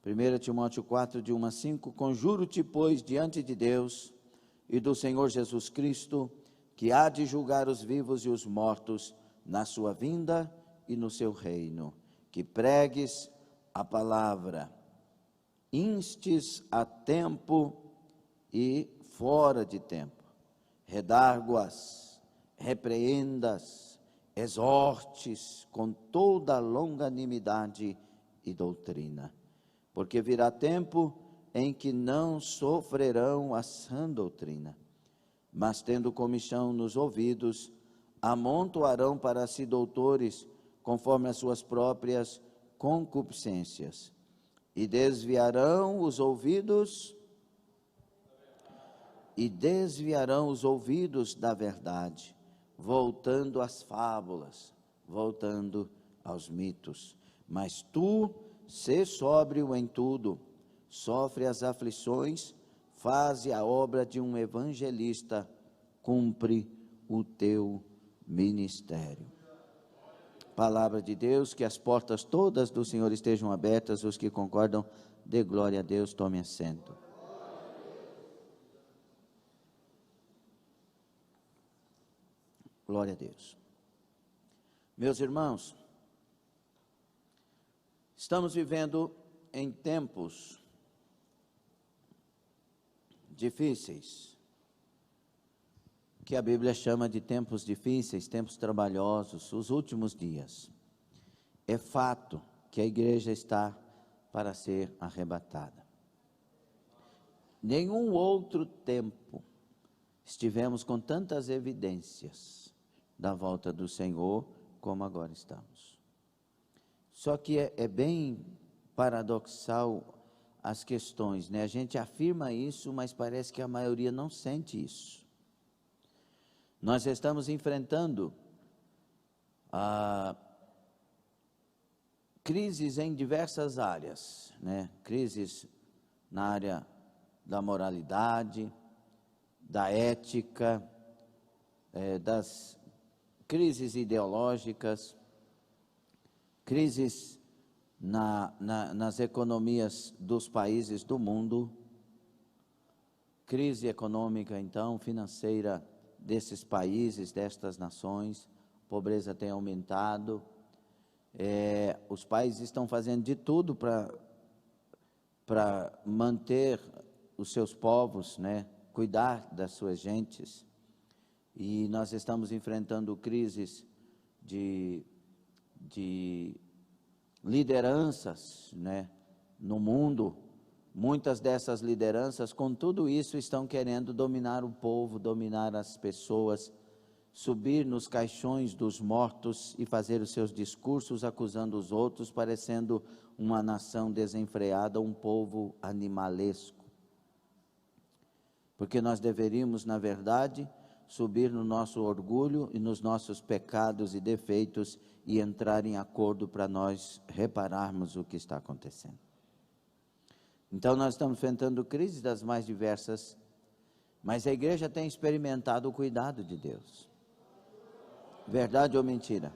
1 Timóteo 4, de 1 a 5, conjuro-te, pois, diante de Deus e do Senhor Jesus Cristo, que há de julgar os vivos e os mortos na sua vinda e no seu reino, que pregues a palavra, instes a tempo e fora de tempo, redarguas, repreendas, exortes com toda a longanimidade e doutrina, porque virá tempo em que não sofrerão a sã doutrina, mas tendo comichão nos ouvidos, amontoarão para si doutores, conforme as suas próprias concupiscências, e desviarão os ouvidos da verdade, voltando às fábulas, voltando aos mitos. Mas tu, sê sóbrio em tudo, sofre as aflições, faze a obra de um evangelista, cumpre o teu ministério. Palavra de Deus, que as portas todas do Senhor estejam abertas. Os que concordam, dê glória a Deus, tome assento. Glória a Deus. Meus irmãos, estamos vivendo em tempos difíceis, que a Bíblia chama de tempos difíceis, tempos trabalhosos, os últimos dias. É fato que a igreja está para ser arrebatada. Nenhum outro tempo estivemos com tantas evidências da volta do Senhor como agora estamos. Só que é bem paradoxal as questões, né? A gente afirma isso, mas parece que a maioria não sente isso. Nós estamos enfrentando crises em diversas áreas, né? Crises na área da moralidade, da ética, das crises ideológicas, crises nas economias dos países do mundo, crise econômica, então, financeira desses países, destas nações, a pobreza tem aumentado, os países estão fazendo de tudo para manter os seus povos, né, cuidar das suas gentes, e nós estamos enfrentando crises de lideranças, né, no mundo. Muitas dessas lideranças, com tudo isso, estão querendo dominar o povo, dominar as pessoas, subir nos caixões dos mortos e fazer os seus discursos acusando os outros, parecendo uma nação desenfreada, um povo animalesco. Porque nós deveríamos, na verdade, subir no nosso orgulho e nos nossos pecados e defeitos e entrar em acordo para nós repararmos o que está acontecendo. Então nós estamos enfrentando crises das mais diversas, mas a igreja tem experimentado o cuidado de Deus. Verdade ou mentira?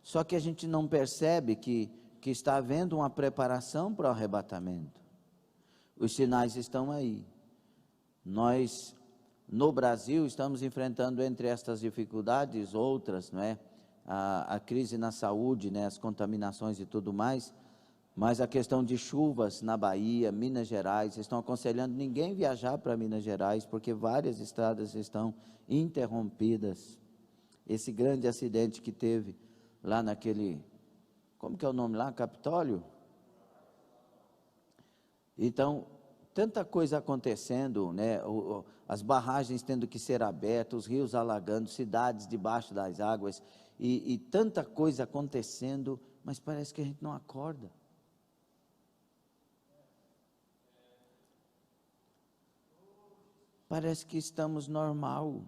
Só que a gente não percebe que está havendo uma preparação para o arrebatamento. Os sinais estão aí. Nós, no Brasil, estamos enfrentando, entre estas dificuldades, outras, não é? A crise na saúde, né? As contaminações e tudo mais, mas a questão de chuvas na Bahia, Minas Gerais, estão aconselhando ninguém viajar para Minas Gerais, porque várias estradas estão interrompidas. Esse grande acidente que teve lá naquele, como que é o nome lá? Capitólio? Então, tanta coisa acontecendo, né? As barragens tendo que ser abertas, os rios alagando, cidades debaixo das águas, e tanta coisa acontecendo, mas parece que a gente não acorda. Parece que estamos normal.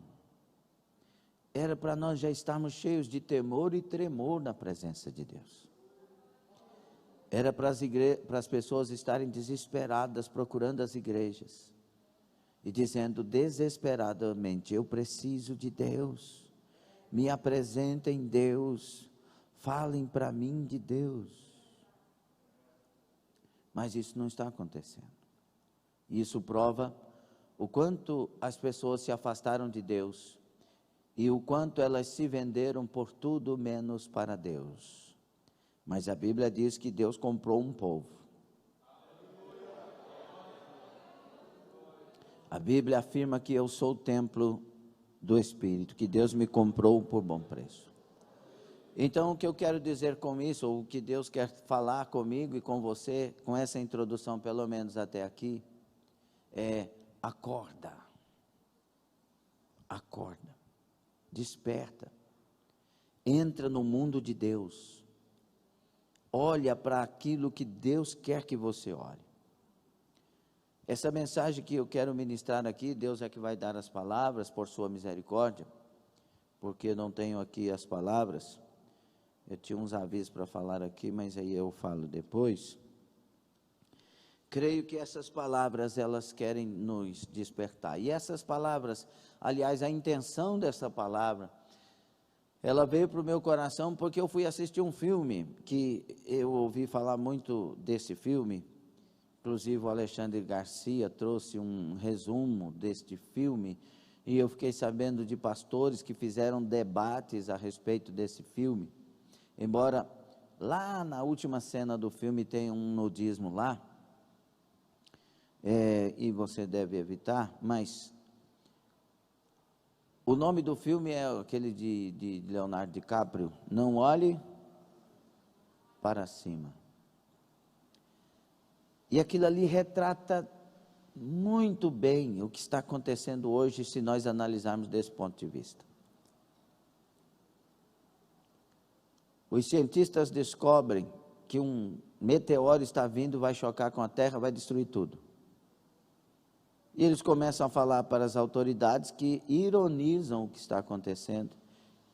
Era para nós já estarmos cheios de temor e tremor na presença de Deus. Era para as pessoas estarem desesperadas, procurando as igrejas, e dizendo desesperadamente: eu preciso de Deus, me apresentem Deus, falem para mim de Deus. Mas isso não está acontecendo. Isso prova o quanto as pessoas se afastaram de Deus e o quanto elas se venderam por tudo menos para Deus. Mas a Bíblia diz que Deus comprou um povo. A Bíblia afirma que eu sou o templo do Espírito, que Deus me comprou por bom preço. Então, o que eu quero dizer com isso, ou o que Deus quer falar comigo e com você, com essa introdução, pelo menos até aqui, é: acorda, acorda, desperta, entra no mundo de Deus, olha para aquilo que Deus quer que você olhe. Essa mensagem que eu quero ministrar aqui, Deus é que vai dar as palavras por sua misericórdia, porque eu não tenho aqui as palavras. Eu tinha uns avisos para falar aqui, mas aí eu falo depois. Creio que essas palavras, elas querem nos despertar. E essas palavras, aliás, a intenção dessa palavra, ela veio para o meu coração porque eu fui assistir um filme, que eu ouvi falar muito desse filme. Inclusive o Alexandre Garcia trouxe um resumo deste filme, e eu fiquei sabendo de pastores que fizeram debates a respeito desse filme. Embora lá na última cena do filme tenha um nudismo lá, e você deve evitar, mas o nome do filme é aquele de Leonardo DiCaprio, Não Olhe para Cima. E aquilo ali retrata muito bem o que está acontecendo hoje, se nós analisarmos desse ponto de vista. Os cientistas descobrem que um meteoro está vindo, vai chocar com a Terra, vai destruir tudo. E eles começam a falar para as autoridades, que ironizam o que está acontecendo,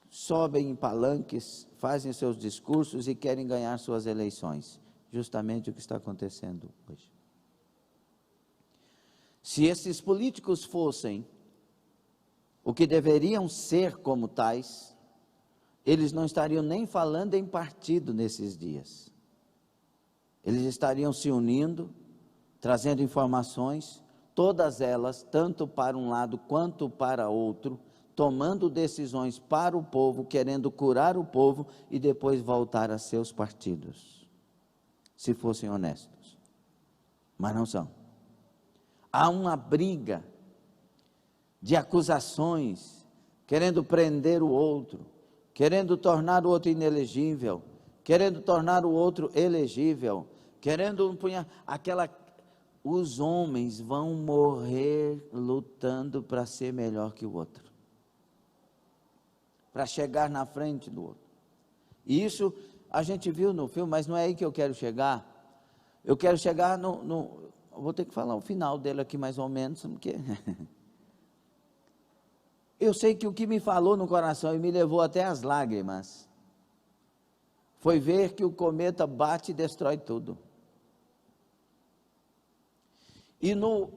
sobem em palanques, fazem seus discursos e querem ganhar suas eleições. Justamente o que está acontecendo hoje. Se esses políticos fossem o que deveriam ser como tais, eles não estariam nem falando em partido nesses dias. Eles estariam se unindo, trazendo informações, todas elas, tanto para um lado quanto para outro, tomando decisões para o povo, querendo curar o povo e depois voltar a seus partidos, se fossem honestos. Mas não são. Há uma briga de acusações, querendo prender o outro, querendo tornar o outro inelegível, querendo tornar o outro elegível, querendo os homens vão morrer lutando para ser melhor que o outro, para chegar na frente do outro. E isso a gente viu no filme, mas não é aí que eu quero chegar. Eu quero chegar vou ter que falar o final dele aqui mais ou menos, porque eu sei que o que me falou no coração e me levou até as lágrimas foi ver que o cometa bate e destrói tudo. E no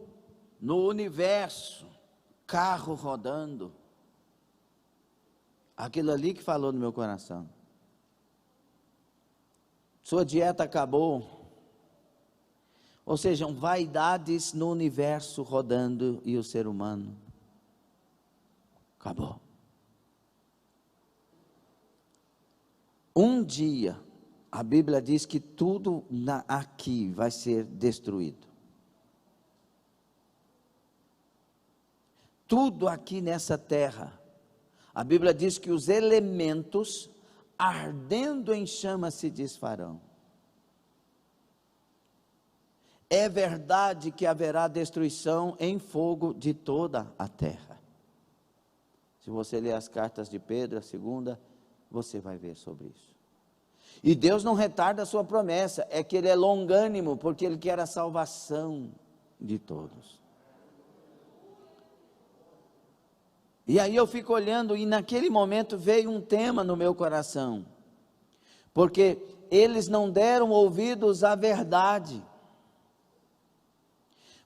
universo, carro rodando, aquilo ali que falou no meu coração. Sua dieta acabou. Ou seja, vaidades no universo rodando e o ser humano acabou. Um dia, a Bíblia diz que tudo aqui vai ser destruído. Tudo aqui nessa terra. A Bíblia diz que os elementos, ardendo em chama, se desfarão. É verdade que haverá destruição em fogo de toda a terra. Se você ler as cartas de Pedro, a segunda, você vai ver sobre isso. E Deus não retarda a sua promessa, é que Ele é longânimo, porque Ele quer a salvação de todos. E aí eu fico olhando, e naquele momento veio um tema no meu coração, porque eles não deram ouvidos à verdade.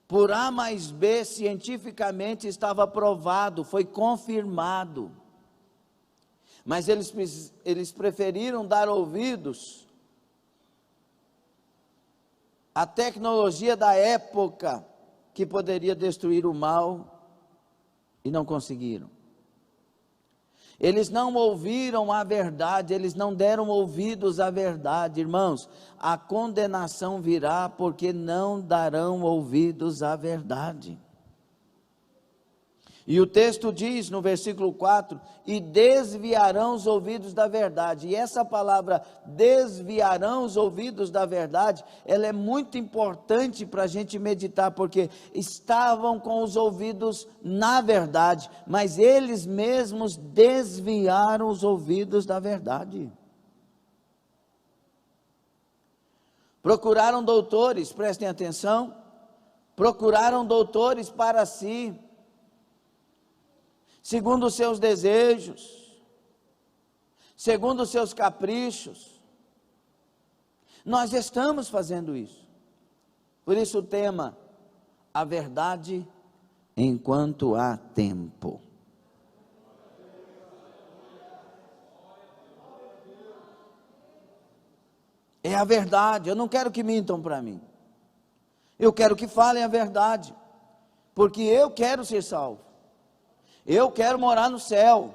Por A mais B, cientificamente estava provado, foi confirmado. Mas eles preferiram dar ouvidos a tecnologia da época que poderia destruir o mal e não conseguiram. Eles não ouviram a verdade, eles não deram ouvidos à verdade. Irmãos, a condenação virá porque não darão ouvidos à verdade. E o texto diz no versículo 4, e desviarão os ouvidos da verdade. E essa palavra, desviarão os ouvidos da verdade, ela é muito importante para a gente meditar, porque estavam com os ouvidos na verdade, mas eles mesmos desviaram os ouvidos da verdade. Procuraram doutores, prestem atenção, procuraram doutores para si, segundo os seus desejos, segundo os seus caprichos. Nós estamos fazendo isso. Por isso o tema, a verdade enquanto há tempo. É a verdade, eu não quero que mintam para mim. Eu quero que falem a verdade, porque eu quero ser salvo. Eu quero morar no céu.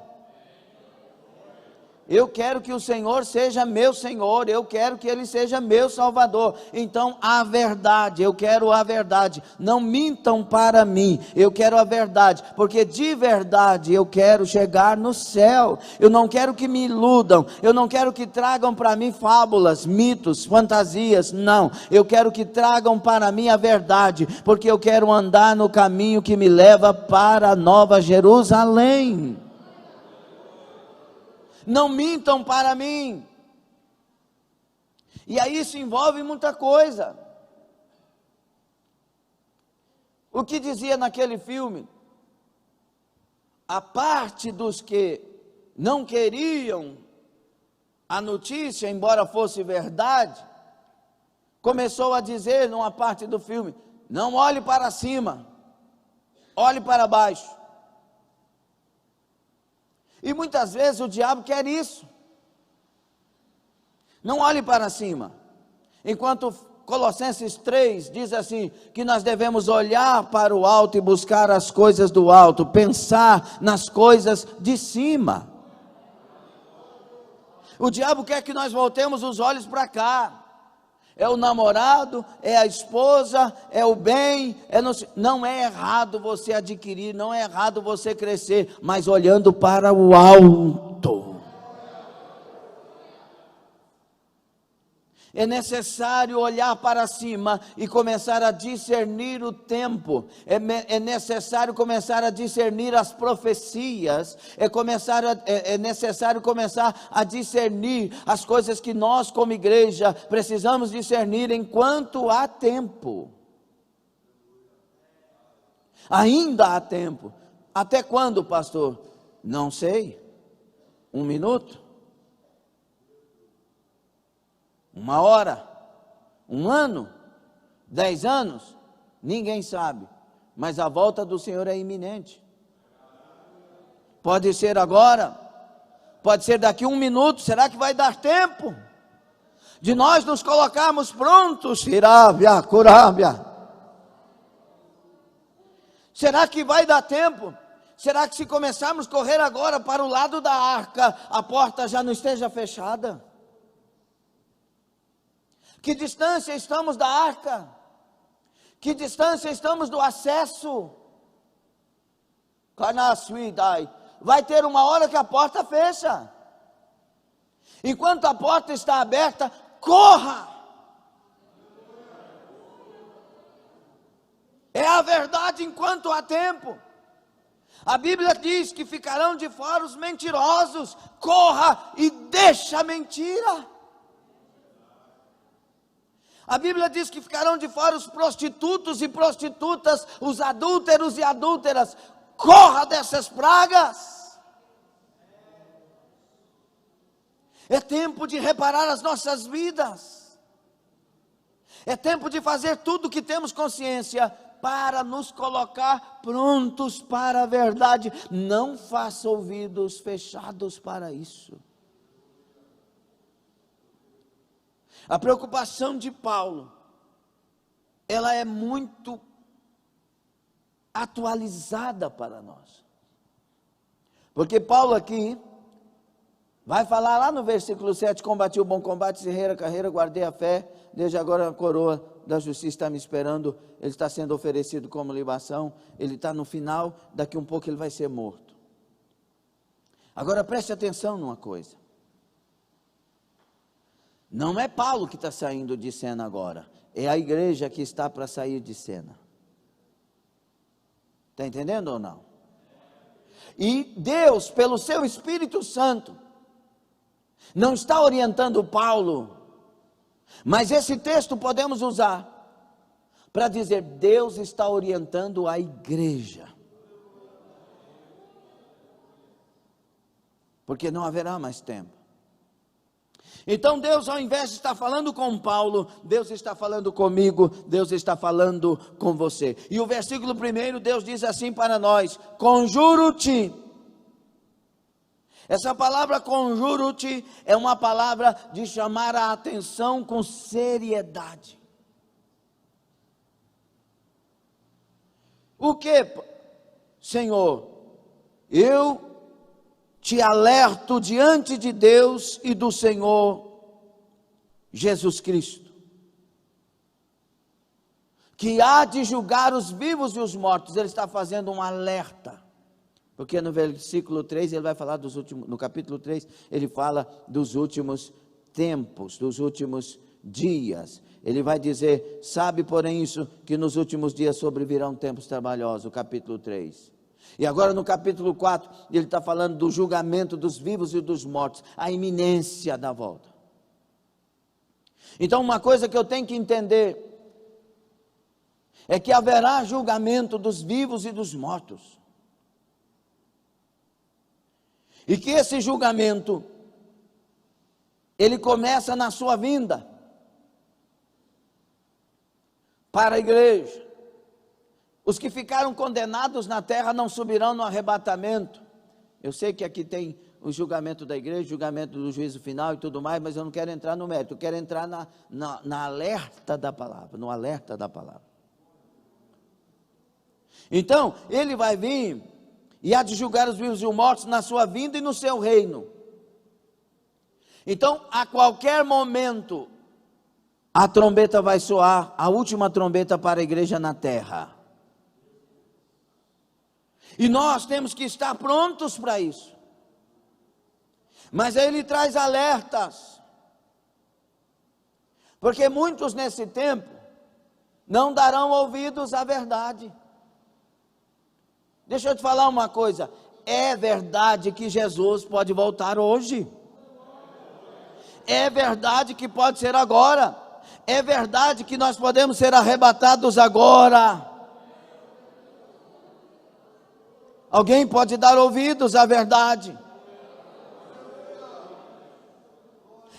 Eu quero que o Senhor seja meu Senhor, eu quero que Ele seja meu Salvador. Então a verdade, eu quero a verdade. Não mintam para mim, eu quero a verdade, porque de verdade eu quero chegar no céu. Eu não quero que me iludam, eu não quero que tragam para mim fábulas, mitos, fantasias, não. Eu quero que tragam para mim a verdade, porque eu quero andar no caminho que me leva para a Nova Jerusalém. Não mintam para mim. E aí isso envolve muita coisa. O que dizia naquele filme? A parte dos que não queriam a notícia, embora fosse verdade, começou a dizer numa parte do filme: não olhe para cima, olhe para baixo. E muitas vezes o diabo quer isso. Não olhe para cima. Enquanto Colossenses 3 diz assim, que nós devemos olhar para o alto e buscar as coisas do alto, pensar nas coisas de cima. O diabo quer que nós voltemos os olhos para cá. É o namorado, é a esposa, é o bem, não é errado você adquirir, não é errado você crescer, mas olhando para o alto. É necessário olhar para cima e começar a discernir o tempo. É necessário começar a discernir as profecias. É necessário começar a discernir as coisas que nós, como igreja, precisamos discernir enquanto há tempo. Ainda há tempo. Até quando, pastor? Não sei. 1 minuto? 1 hora, 1 ano, 10 anos, ninguém sabe, mas a volta do Senhor é iminente. Pode ser agora, pode ser daqui 1 minuto. Será que vai dar tempo de nós nos colocarmos prontos? Irábia, curábia. Será que vai dar tempo? Será que se começarmos a correr agora para o lado da arca, a porta já não esteja fechada? Que distância estamos da arca? Que distância estamos do acesso? Vai ter uma hora que a porta fecha. Enquanto a porta está aberta, corra! É a verdade enquanto há tempo. A Bíblia diz que ficarão de fora os mentirosos. Corra e deixa a mentira. A Bíblia diz que ficarão de fora os prostitutos e prostitutas, os adúlteros e adúlteras. Corra dessas pragas. É tempo de reparar as nossas vidas. É tempo de fazer tudo o que temos consciência para nos colocar prontos para a verdade. Não faça ouvidos fechados para isso. A preocupação de Paulo ela é muito atualizada para nós. Porque Paulo aqui vai falar lá no versículo 7, combati o bom combate, encerrei a carreira, guardei a fé, desde agora a coroa da justiça está me esperando, ele está sendo oferecido como libação, ele está no final, daqui um pouco ele vai ser morto. Agora preste atenção numa coisa, não é Paulo que está saindo de cena agora, é a igreja que está para sair de cena. Está entendendo ou não? E Deus, pelo seu Espírito Santo, não está orientando Paulo, mas esse texto podemos usar para dizer, Deus está orientando a igreja, porque não haverá mais tempo. Então Deus, ao invés de estar falando com Paulo, Deus está falando comigo, Deus está falando com você. E o versículo 1, Deus diz assim para nós, conjuro-te. Essa palavra conjuro-te é uma palavra de chamar a atenção com seriedade. O que, Senhor? Eu te alerto diante de Deus e do Senhor Jesus Cristo, que há de julgar os vivos e os mortos. Ele está fazendo um alerta. Porque no versículo 3 ele vai falar dos últimos, no capítulo 3, ele fala dos últimos tempos, dos últimos dias. Ele vai dizer, sabe porém isso, que nos últimos dias sobrevirão tempos trabalhosos, o capítulo 3. E agora no capítulo 4, ele está falando do julgamento dos vivos e dos mortos, a iminência da volta. Então uma coisa que eu tenho que entender, é que haverá julgamento dos vivos e dos mortos. E que esse julgamento, ele começa na sua vinda para a igreja. Os que ficaram condenados na terra não subirão no arrebatamento. Eu sei que aqui tem o julgamento da igreja, o julgamento do juízo final e tudo mais, mas eu não quero entrar no mérito, eu quero entrar na alerta da palavra, no alerta da palavra. Então, ele vai vir e há de julgar os vivos e os mortos na sua vinda e no seu reino. Então, a qualquer momento, a trombeta vai soar, a última trombeta para a igreja na terra. E nós temos que estar prontos para isso. Mas aí ele traz alertas. Porque muitos nesse tempo não darão ouvidos à verdade. Deixa eu te falar uma coisa, é verdade que Jesus pode voltar hoje, é verdade que pode ser agora, é verdade que nós podemos ser arrebatados agora. Alguém pode dar ouvidos à verdade?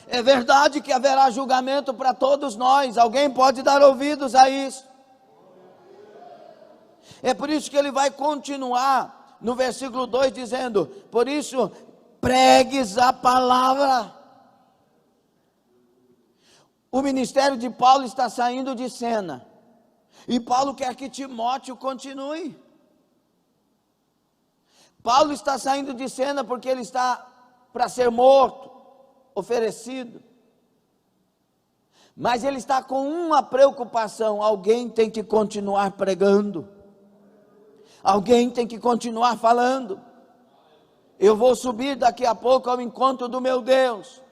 É verdade que haverá julgamento para todos nós, alguém pode dar ouvidos a isso? É por isso que ele vai continuar no versículo 2 dizendo, por isso pregues a palavra. O ministério de Paulo está saindo de cena, e Paulo quer que Timóteo continue. Paulo está saindo de cena porque ele está para ser morto, oferecido. Mas ele está com uma preocupação, alguém tem que continuar pregando. Alguém tem que continuar falando. Eu vou subir daqui a pouco ao encontro do meu Deus.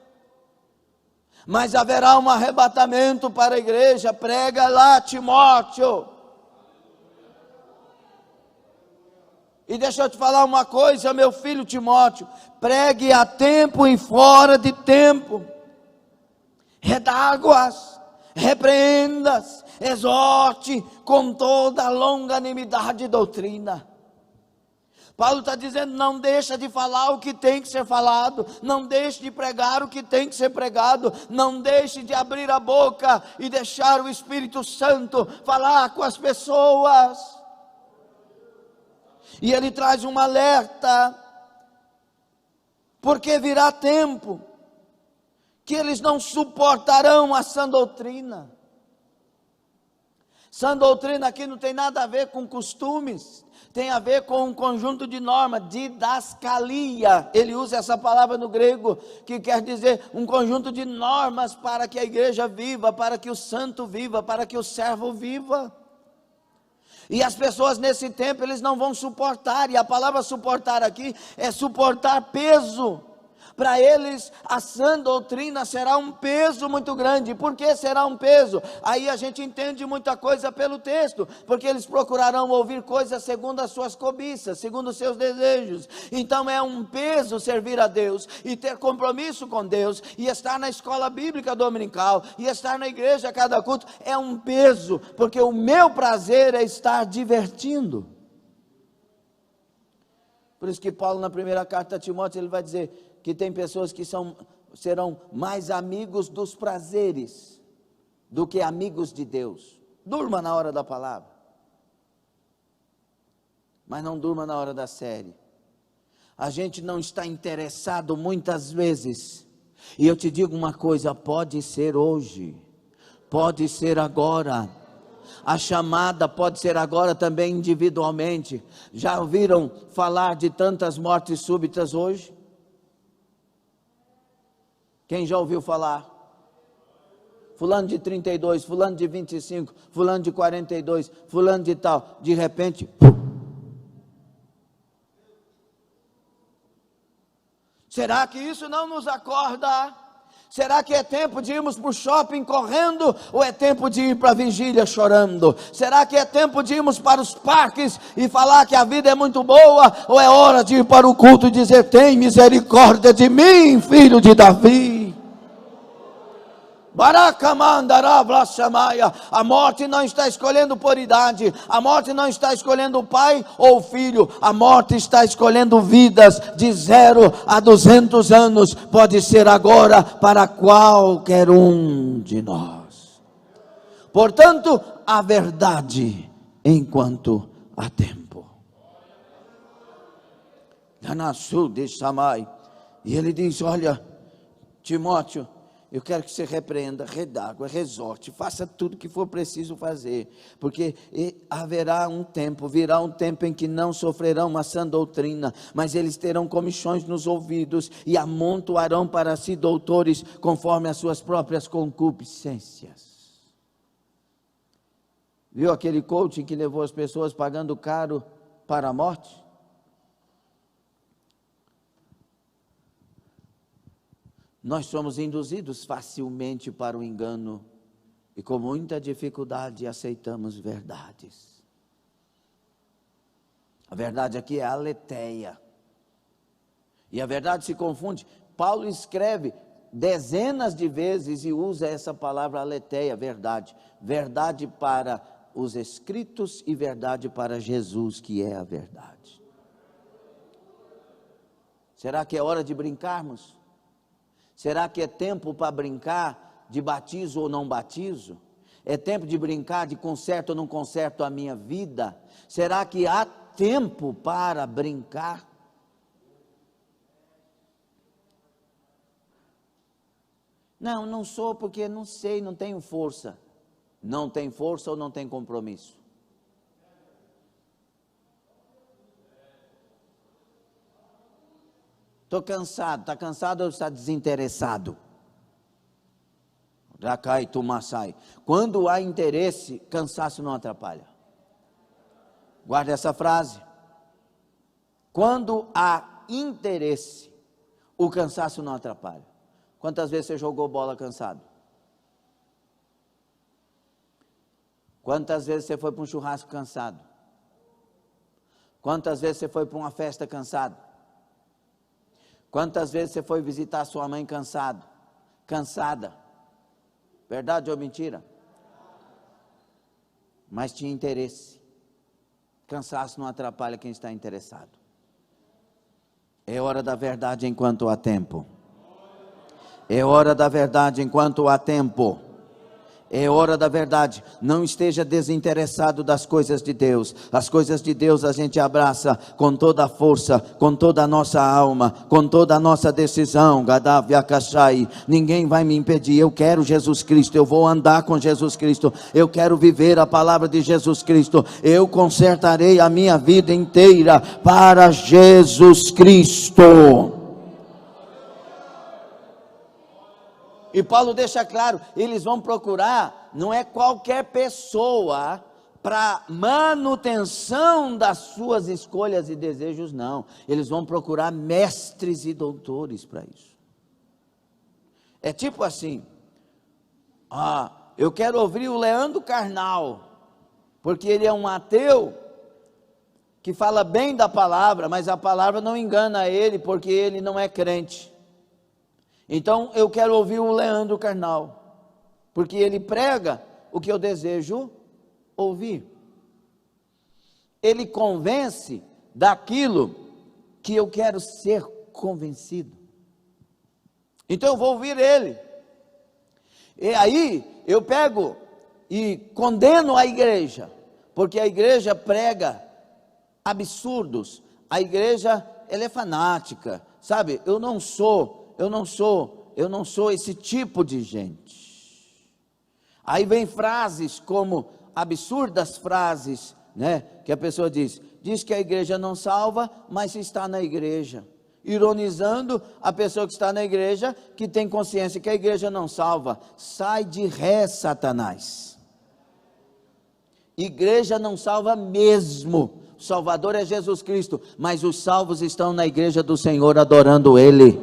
Mas haverá um arrebatamento para a igreja. Prega lá, Timóteo. E deixa eu te falar uma coisa, meu filho Timóteo. Pregue a tempo e fora de tempo. Redáguas, repreendas, exorte com toda a longanimidade e doutrina. Paulo está dizendo, não deixa de falar o que tem que ser falado, não deixe de pregar o que tem que ser pregado, não deixe de abrir a boca e deixar o Espírito Santo falar com as pessoas. E ele traz um alerta, porque virá tempo que eles não suportarão a sã doutrina. Sã doutrina aqui não tem nada a ver com costumes, tem a ver com um conjunto de normas, didascalia. Ele usa essa palavra no grego, que quer dizer um conjunto de normas para que a igreja viva, para que o santo viva, para que o servo viva. E as pessoas nesse tempo, eles não vão suportar, e a palavra suportar aqui é suportar peso. Para eles, a sã doutrina será um peso muito grande. Por que será um peso? Aí a gente entende muita coisa pelo texto, porque eles procurarão ouvir coisas segundo as suas cobiças, segundo os seus desejos. Então é um peso servir a Deus, e ter compromisso com Deus, e estar na escola bíblica dominical, e estar na igreja a cada culto, é um peso, porque o meu prazer é estar divertindo. Por isso que Paulo, na primeira carta a Timóteo, ele vai dizer que tem pessoas que serão mais amigos dos prazeres do que amigos de Deus. Durma na hora da palavra, mas não durma na hora da série. A gente não está interessado muitas vezes, e eu te digo uma coisa, pode ser hoje, pode ser agora. A chamada pode ser agora também individualmente. Já ouviram falar de tantas mortes súbitas hoje? Quem já ouviu falar? Fulano de 32, fulano de 25, fulano de 42, fulano de tal, de repente, será que isso não nos acorda? Será que é tempo de irmos para o shopping correndo, ou é tempo de ir para a vigília chorando? Será que é tempo de irmos para os parques e falar que a vida é muito boa, ou é hora de ir para o culto e dizer: tem misericórdia de mim, filho de Davi? A morte não está escolhendo por idade, a morte não está escolhendo o pai ou o filho, a morte está escolhendo vidas de 0 a 200 anos, pode ser agora para qualquer um de nós. Portanto, a verdade enquanto há tempo. E ele diz: olha, Timóteo, eu quero que você repreenda, redargue, exorte, faça tudo o que for preciso fazer, porque virá um tempo em que não sofrerão uma sã doutrina, mas eles terão comichões nos ouvidos e amontoarão para si doutores conforme as suas próprias concupiscências. Viu aquele coaching que levou as pessoas pagando caro para a morte? Nós somos induzidos facilmente para o engano e com muita dificuldade aceitamos verdades. A verdade aqui é a aletheia. E a verdade se confunde. Paulo escreve dezenas de vezes e usa essa palavra aletheia, verdade. Verdade para os escritos e verdade para Jesus, que é a verdade. Será que é hora de brincarmos? Será que é tempo para brincar de batizo ou não batizo? É tempo de brincar de conserto ou não conserto a minha vida? Será que há tempo para brincar? Não sou porque não sei, não tenho força. Não tem força ou não tem compromisso? Estou cansado. Está cansado ou está desinteressado? Rakai Tumasai. Quando há interesse, cansaço não atrapalha. Guarda essa frase. Quando há interesse, o cansaço não atrapalha. Quantas vezes você jogou bola cansado? Quantas vezes você foi para um churrasco cansado? Quantas vezes você foi para uma festa cansado? Quantas vezes você foi visitar sua mãe cansado, cansada? Verdade ou mentira? Mas tinha interesse. Cansaço não atrapalha quem está interessado. É hora da verdade enquanto há tempo. É hora da verdade enquanto há tempo. É hora da verdade. Não esteja desinteressado das coisas de Deus. As coisas de Deus a gente abraça com toda a força, com toda a nossa alma, com toda a nossa decisão. Gadav Yakashai. Ninguém vai me impedir. Eu quero Jesus Cristo. Eu vou andar com Jesus Cristo. Eu quero viver a palavra de Jesus Cristo. Eu consertarei a minha vida inteira para Jesus Cristo. E Paulo deixa claro, eles vão procurar, não é qualquer pessoa para manutenção das suas escolhas e desejos, não. Eles vão procurar mestres e doutores para isso. É tipo assim, eu quero ouvir o Leandro Carnal, porque ele é um ateu que fala bem da palavra, mas a palavra não engana ele, porque ele não é crente. Então eu quero ouvir o Leandro Carnal, porque ele prega o que eu desejo ouvir. Ele convence daquilo que eu quero ser convencido. Então eu vou ouvir ele. E aí eu pego e condeno a igreja, porque a igreja prega absurdos. A igreja, ela é fanática, sabe? Eu não sou esse tipo de gente. Aí vem frases como absurdas frases, né? Que a pessoa diz que a igreja não salva, mas está na igreja, ironizando a pessoa que está na igreja, que tem consciência que a igreja não salva. Sai de ré, Satanás. Igreja não salva mesmo. O Salvador é Jesus Cristo, mas os salvos estão na igreja do Senhor adorando Ele.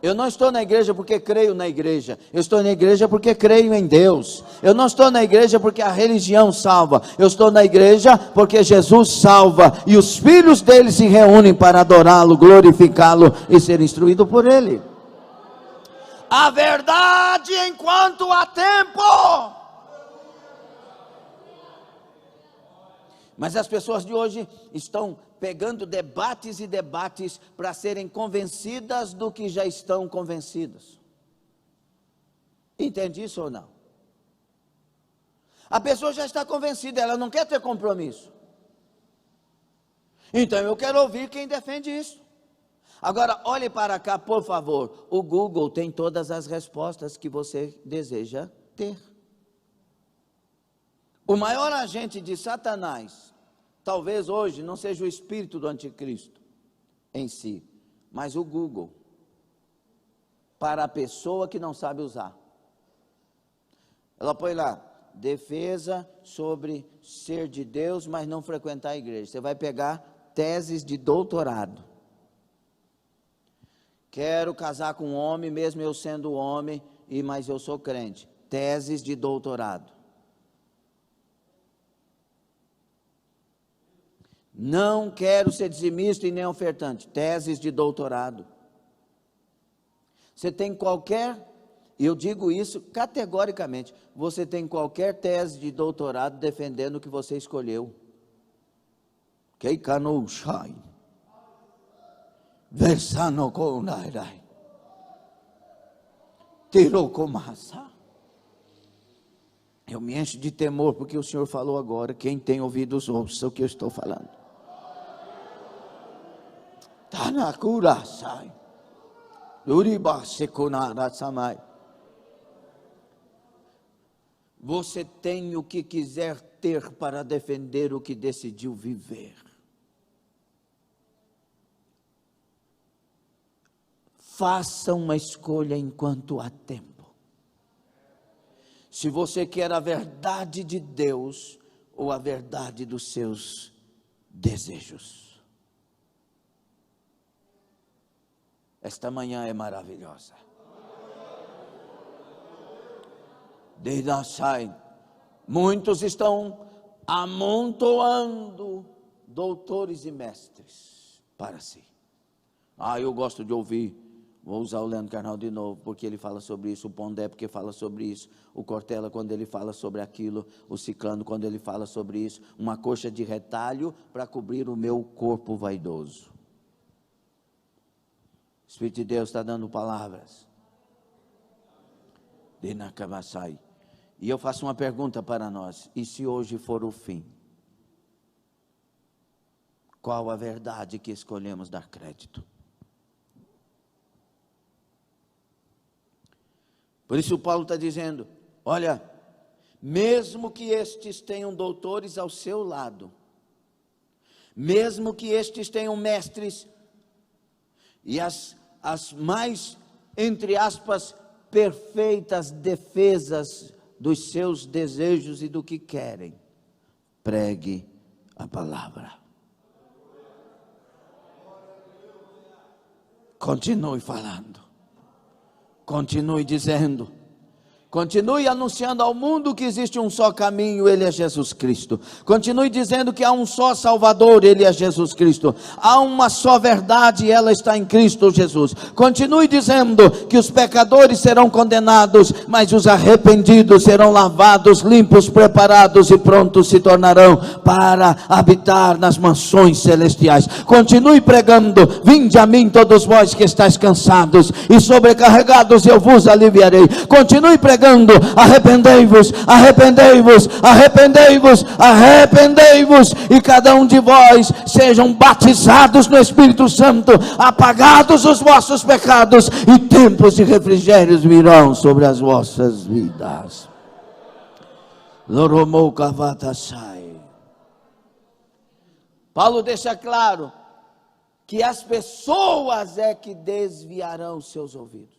Eu não estou na igreja porque creio na igreja. Eu estou na igreja porque creio em Deus. Eu não estou na igreja porque a religião salva. Eu estou na igreja porque Jesus salva. E os filhos dele se reúnem para adorá-lo, glorificá-lo e ser instruído por ele. A verdade enquanto há tempo. Mas as pessoas de hoje estão pegando debates e debates para serem convencidas do que já estão convencidas. Entende isso ou não? A pessoa já está convencida, ela não quer ter compromisso. Então eu quero ouvir quem defende isso. Agora olhe para cá, por favor. O Google tem todas as respostas que você deseja ter. O maior agente de Satanás, talvez hoje não seja o espírito do anticristo em si, mas o Google, para a pessoa que não sabe usar. Ela põe lá, defesa sobre ser de Deus, mas não frequentar a igreja. Você vai pegar teses de doutorado. Quero casar com um homem, mesmo eu sendo homem, mas eu sou crente. Teses de doutorado. Não quero ser dizimista e nem ofertante. Teses de doutorado. Você tem qualquer, eu digo isso categoricamente, você tem qualquer tese de doutorado defendendo o que você escolheu. Keikano shai. Versano konairai. Tirokomasa. Eu me encho de temor porque o Senhor falou agora. Quem tem ouvidos ouça o que eu estou falando. Tanakurasai. Uribasekunarasamai. Você tem o que quiser ter para defender o que decidiu viver. Faça uma escolha enquanto há tempo. Se você quer a verdade de Deus ou a verdade dos seus desejos. Esta manhã é maravilhosa. Muitos estão amontoando doutores e mestres para si. Eu gosto de ouvir, vou usar o Leandro Carnal de novo, porque ele fala sobre isso, o Pondé porque fala sobre isso, o Cortella quando ele fala sobre aquilo, o Ciclano quando ele fala sobre isso, uma coxa de retalho para cobrir o meu corpo vaidoso. O Espírito de Deus está dando palavras. E eu faço uma pergunta para nós: e se hoje for o fim? Qual a verdade que escolhemos dar crédito? Por isso Paulo está dizendo: olha, mesmo que estes tenham doutores ao seu lado, mesmo que estes tenham mestres, e as mais, entre aspas, perfeitas defesas dos seus desejos e do que querem, pregue a palavra. Continue falando, continue dizendo, continue anunciando ao mundo que existe um só caminho, Ele é Jesus Cristo. Continue dizendo que há um só Salvador, Ele é Jesus Cristo. Há uma só verdade, ela está em Cristo Jesus. Continue dizendo que os pecadores serão condenados, mas os arrependidos serão lavados, limpos, preparados e prontos se tornarão para habitar nas mansões celestiais. Continue pregando: vinde a mim todos vós que estáis cansados e sobrecarregados, eu vos aliviarei. Continue pregando: arrependei-vos, arrependei-vos, arrependei-vos, arrependei-vos, e cada um de vós sejam batizados no Espírito Santo, apagados os vossos pecados, e tempos de refrigérios virão sobre as vossas vidas. Paulo deixa claro que as pessoas é que desviarão seus ouvidos.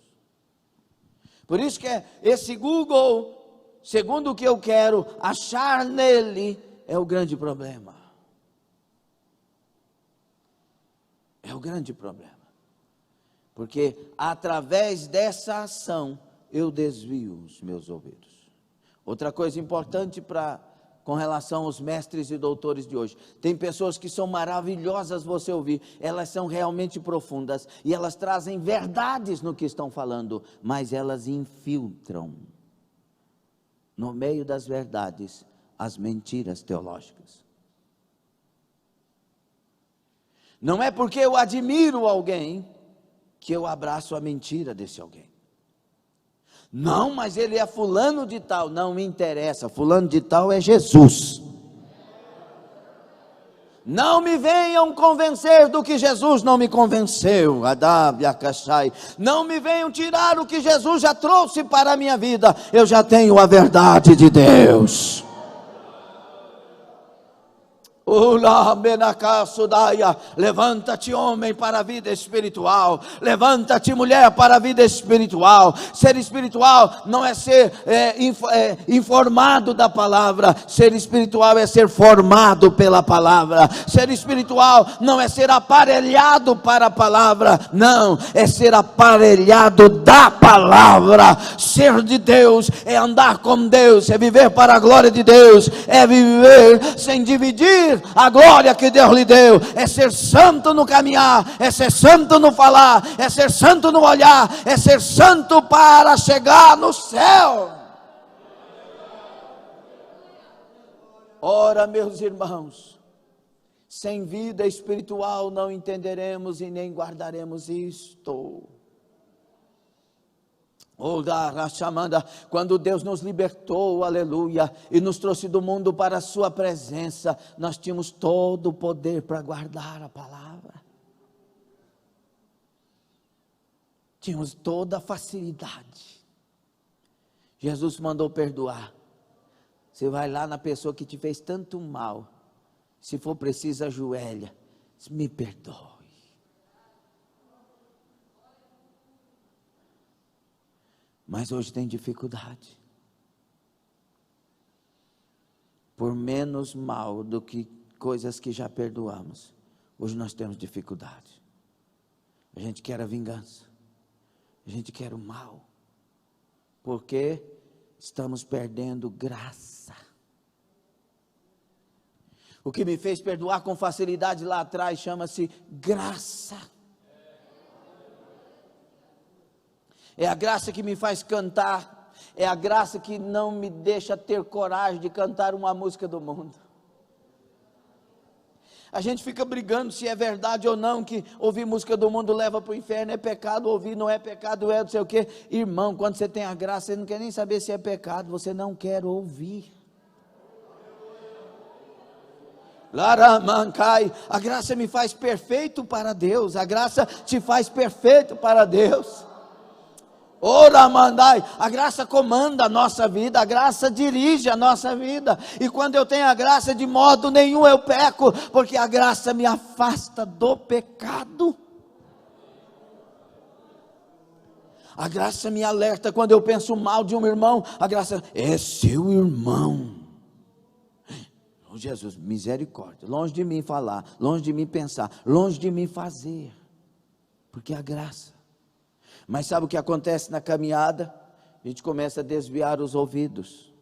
Por isso que esse Google, segundo o que eu quero achar nele, é o grande problema. É o grande problema. Porque através dessa ação, eu desvio os meus ouvidos. Outra coisa importante com relação aos mestres e doutores de hoje: tem pessoas que são maravilhosas você ouvir, elas são realmente profundas, e elas trazem verdades no que estão falando, mas elas infiltram, no meio das verdades, as mentiras teológicas. Não é porque eu admiro alguém, que eu abraço a mentira desse alguém. Não, mas ele é fulano de tal. Não me interessa, fulano de tal é Jesus. Não me venham convencer do que Jesus não me convenceu. Não me venham tirar o que Jesus já trouxe para a minha vida. Eu já tenho a verdade de Deus. Levanta-te, homem, para a vida espiritual. Levanta-te, mulher, para a vida espiritual. Ser espiritual não é ser informado da palavra. Ser espiritual é ser formado pela palavra. Ser espiritual não é ser aparelhado para a palavra. Não, é ser aparelhado da palavra. Ser de Deus é andar com Deus, é viver para a glória de Deus, é viver sem dividir a glória que Deus lhe deu, é ser santo no caminhar, é ser santo no falar, é ser santo no olhar, é ser santo para chegar no céu. Ora, meus irmãos, sem vida espiritual não entenderemos e nem guardaremos isto. Quando Deus nos libertou, aleluia, e nos trouxe do mundo para a sua presença, nós tínhamos todo o poder para guardar a palavra. Tínhamos toda a facilidade. Jesus mandou perdoar. Você vai lá na pessoa que te fez tanto mal, se for preciso, ajoelha, me perdoe. Mas hoje tem dificuldade. Por menos mal do que coisas que já perdoamos, hoje nós temos dificuldade. A gente quer a vingança, a gente quer o mal, porque estamos perdendo graça. O que me fez perdoar com facilidade lá atrás chama-se graça. É a graça que me faz cantar, é a graça que não me deixa ter coragem de cantar uma música do mundo. A gente fica brigando se é verdade ou não, que ouvir música do mundo leva para o inferno, é pecado, ouvir não é pecado, é não sei o quê. Irmão, quando você tem a graça, você não quer nem saber se é pecado, você não quer ouvir. Laramancai, a graça me faz perfeito para Deus, a graça te faz perfeito para Deus. Ora mandai, a graça comanda a nossa vida, a graça dirige a nossa vida, e quando eu tenho a graça, de modo nenhum eu peco, porque a graça me afasta do pecado. A graça me alerta quando eu penso mal de um irmão, a graça é seu irmão. Oh, Jesus, misericórdia, longe de mim falar, longe de mim pensar, longe de mim fazer, porque a graça. Mas sabe o que acontece na caminhada? A gente começa a desviar os ouvidos.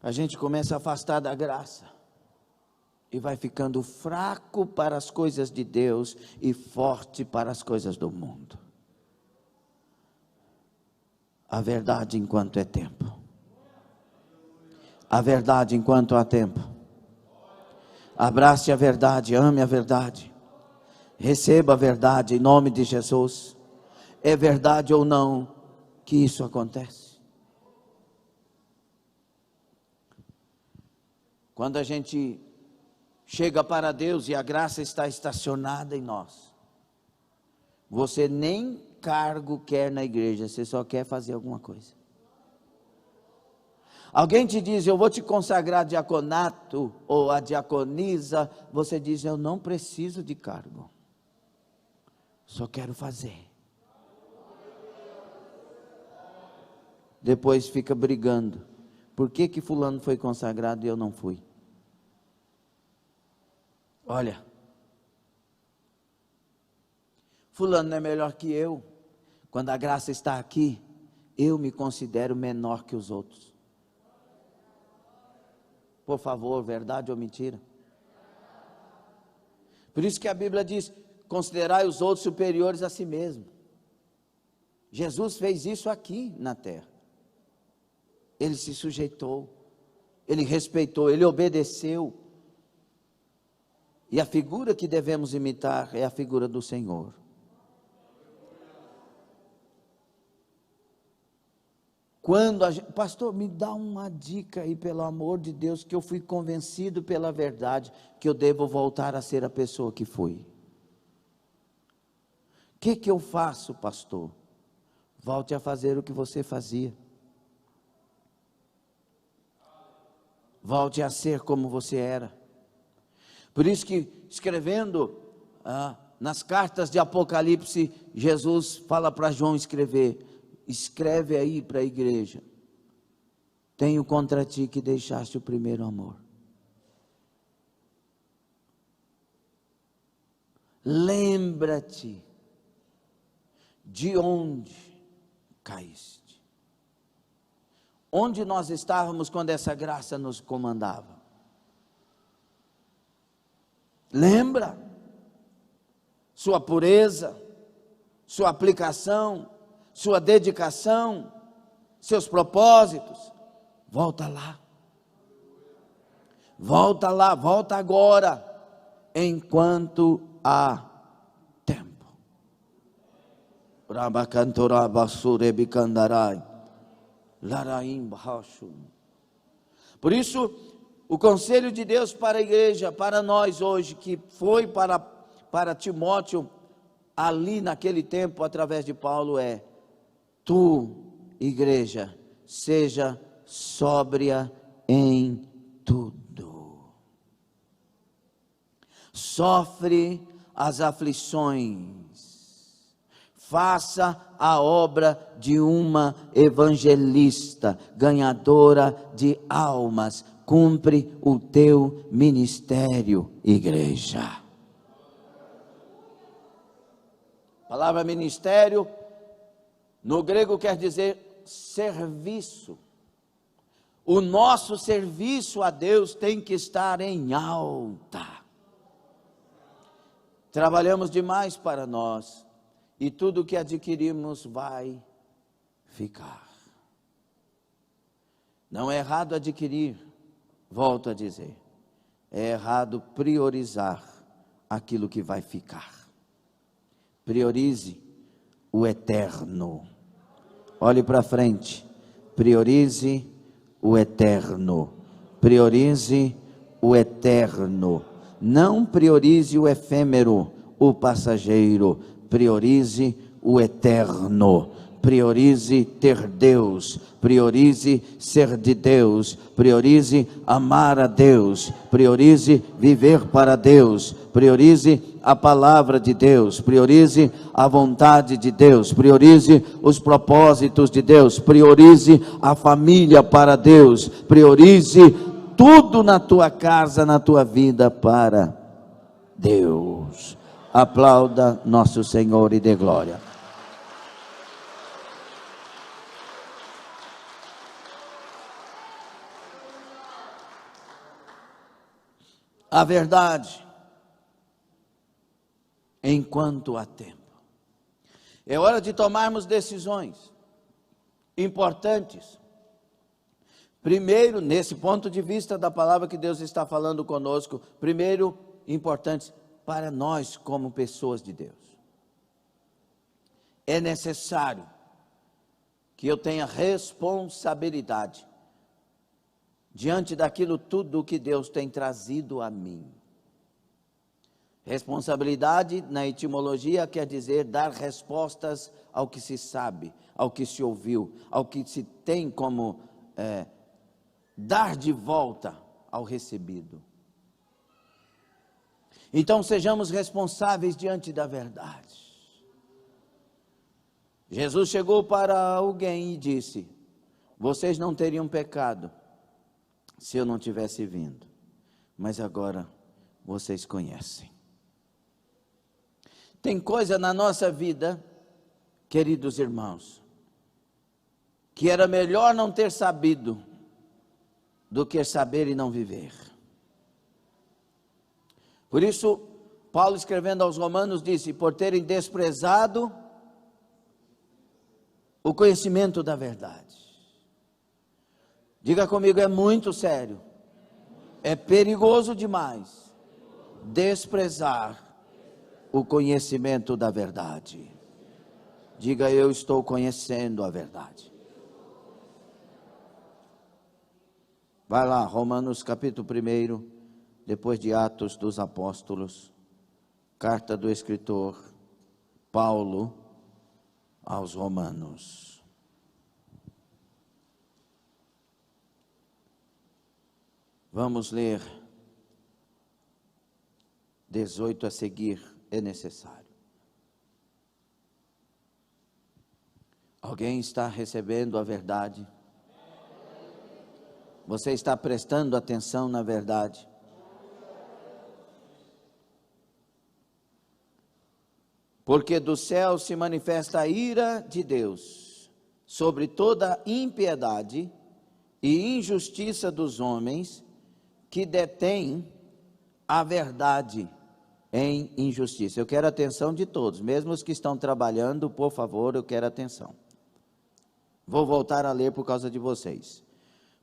A gente começa a afastar da graça. E vai ficando fraco para as coisas de Deus e forte para as coisas do mundo. A verdade enquanto é tempo. A verdade enquanto há tempo. Abrace a verdade, ame a verdade. Receba a verdade em nome de Jesus. É verdade ou não que isso acontece? Quando a gente chega para Deus e a graça está estacionada em nós, você nem cargo quer na igreja, você só quer fazer alguma coisa. Alguém te diz, eu vou te consagrar diaconato ou a diaconisa, você diz, eu não preciso de cargo. Só quero fazer. Depois fica brigando. Por que fulano foi consagrado e eu não fui? Olha, fulano não é melhor que eu. Quando a graça está aqui, eu me considero menor que os outros. Por favor, verdade ou mentira? Por isso que a Bíblia diz, considerai os outros superiores a si mesmo. Jesus fez isso aqui na terra. Ele se sujeitou, ele respeitou, ele obedeceu. E a figura que devemos imitar é a figura do Senhor. Quando a gente, pastor, me dá uma dica aí, pelo amor de Deus, que eu fui convencido pela verdade, que eu devo voltar a ser a pessoa que fui. O que eu faço, pastor? Volte a fazer o que você fazia. Volte a ser como você era. Por isso que, escrevendo nas cartas de Apocalipse, Jesus fala para João escrever, escreve aí para a igreja, tenho contra ti que deixaste o primeiro amor. Lembra-te de onde caíste. Onde nós estávamos quando essa graça nos comandava? Lembra? Sua pureza, sua aplicação, sua dedicação, seus propósitos. Volta lá. Volta lá, volta agora, enquanto há tempo. Por isso, o conselho de Deus para a igreja, para nós hoje, que foi para Timóteo, ali naquele tempo, através de Paulo, é: tu, igreja, seja sóbria em tudo. Sofre as aflições. Faça a obra de uma evangelista, ganhadora de almas. Cumpre o teu ministério, igreja. A palavra ministério, no grego quer dizer serviço. O nosso serviço a Deus tem que estar em alta. Trabalhamos demais para nós, e tudo que adquirimos vai ficar. Não é errado adquirir, Volto a dizer, é errado priorizar aquilo que vai ficar. Priorize o eterno. Olhe para frente, priorize o eterno. Priorize o eterno. Não priorize o efêmero, o passageiro. Priorize o eterno. Priorize ter Deus, priorize ser de Deus, priorize amar a Deus, priorize viver para Deus, priorize a palavra de Deus, priorize a vontade de Deus, priorize os propósitos de Deus, priorize a família para Deus, priorize tudo na tua casa, na tua vida para Deus. Aplauda nosso Senhor e dê glória. A verdade, enquanto há tempo. É hora de tomarmos decisões importantes. Primeiro, nesse ponto de vista da palavra que Deus está falando conosco, primeiro, importantes para nós como pessoas de Deus. É necessário que eu tenha responsabilidade diante daquilo tudo que Deus tem trazido a mim. Responsabilidade, na etimologia, quer dizer dar respostas ao que se sabe, ao que se ouviu, ao que se tem como dar de volta ao recebido. Então, sejamos responsáveis diante da verdade. Jesus chegou para alguém e disse: vocês não teriam pecado se eu não tivesse vindo, mas agora vocês conhecem. Tem coisa na nossa vida, queridos irmãos, que era melhor não ter sabido do que saber e não viver. Por isso, Paulo, escrevendo aos Romanos, disse: por terem desprezado o conhecimento da verdade. Diga comigo, é muito sério, é perigoso demais desprezar o conhecimento da verdade. Diga, eu estou conhecendo a verdade. Vai lá, Romanos capítulo 1, depois de Atos dos Apóstolos, carta do escritor Paulo aos Romanos. Vamos ler 18 a seguir, é necessário. Alguém está recebendo a verdade? Você está prestando atenção na verdade? Porque do céu se manifesta a ira de Deus sobre toda impiedade e injustiça dos homens que detêm a verdade em injustiça. Eu quero a atenção de todos, mesmo os que estão trabalhando, por favor, eu quero atenção. Vou voltar a ler por causa de vocês.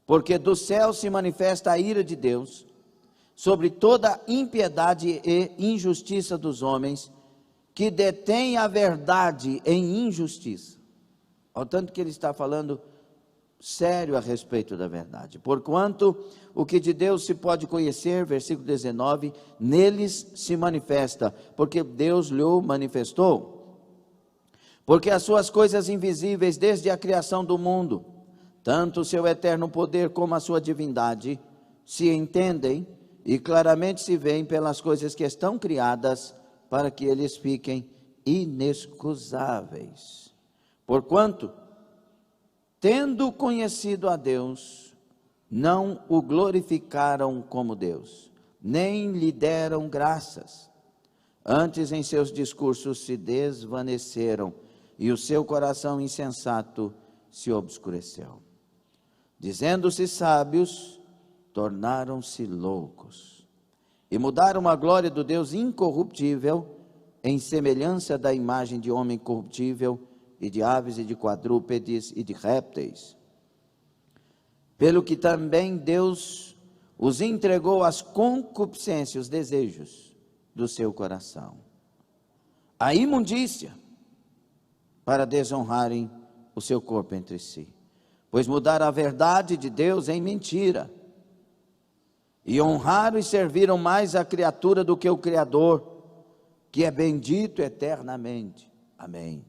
Porque do céu se manifesta a ira de Deus sobre toda impiedade e injustiça dos homens que detêm a verdade em injustiça. Ao tanto que ele está falando sério a respeito da verdade. Porquanto o que de Deus se pode conhecer, versículo 19, neles se manifesta, porque Deus lhe manifestou. Porque as suas coisas invisíveis desde a criação do mundo, tanto o seu eterno poder como a sua divindade, se entendem e claramente se veem pelas coisas que estão criadas, para que eles fiquem inexcusáveis. Porquanto, tendo conhecido a Deus, não o glorificaram como Deus, nem lhe deram graças. Antes, em seus discursos se desvaneceram, e o seu coração insensato se obscureceu. Dizendo-se sábios, tornaram-se loucos, e mudaram a glória do Deus incorruptível, em semelhança da imagem de homem corruptível, e de aves, e de quadrúpedes, e de répteis. Pelo que também Deus os entregou às concupiscências, os desejos do seu coração, a imundícia, para desonrarem o seu corpo entre si, pois mudaram a verdade de Deus em mentira, e honraram e serviram mais a criatura do que o Criador, que é bendito eternamente. Amém.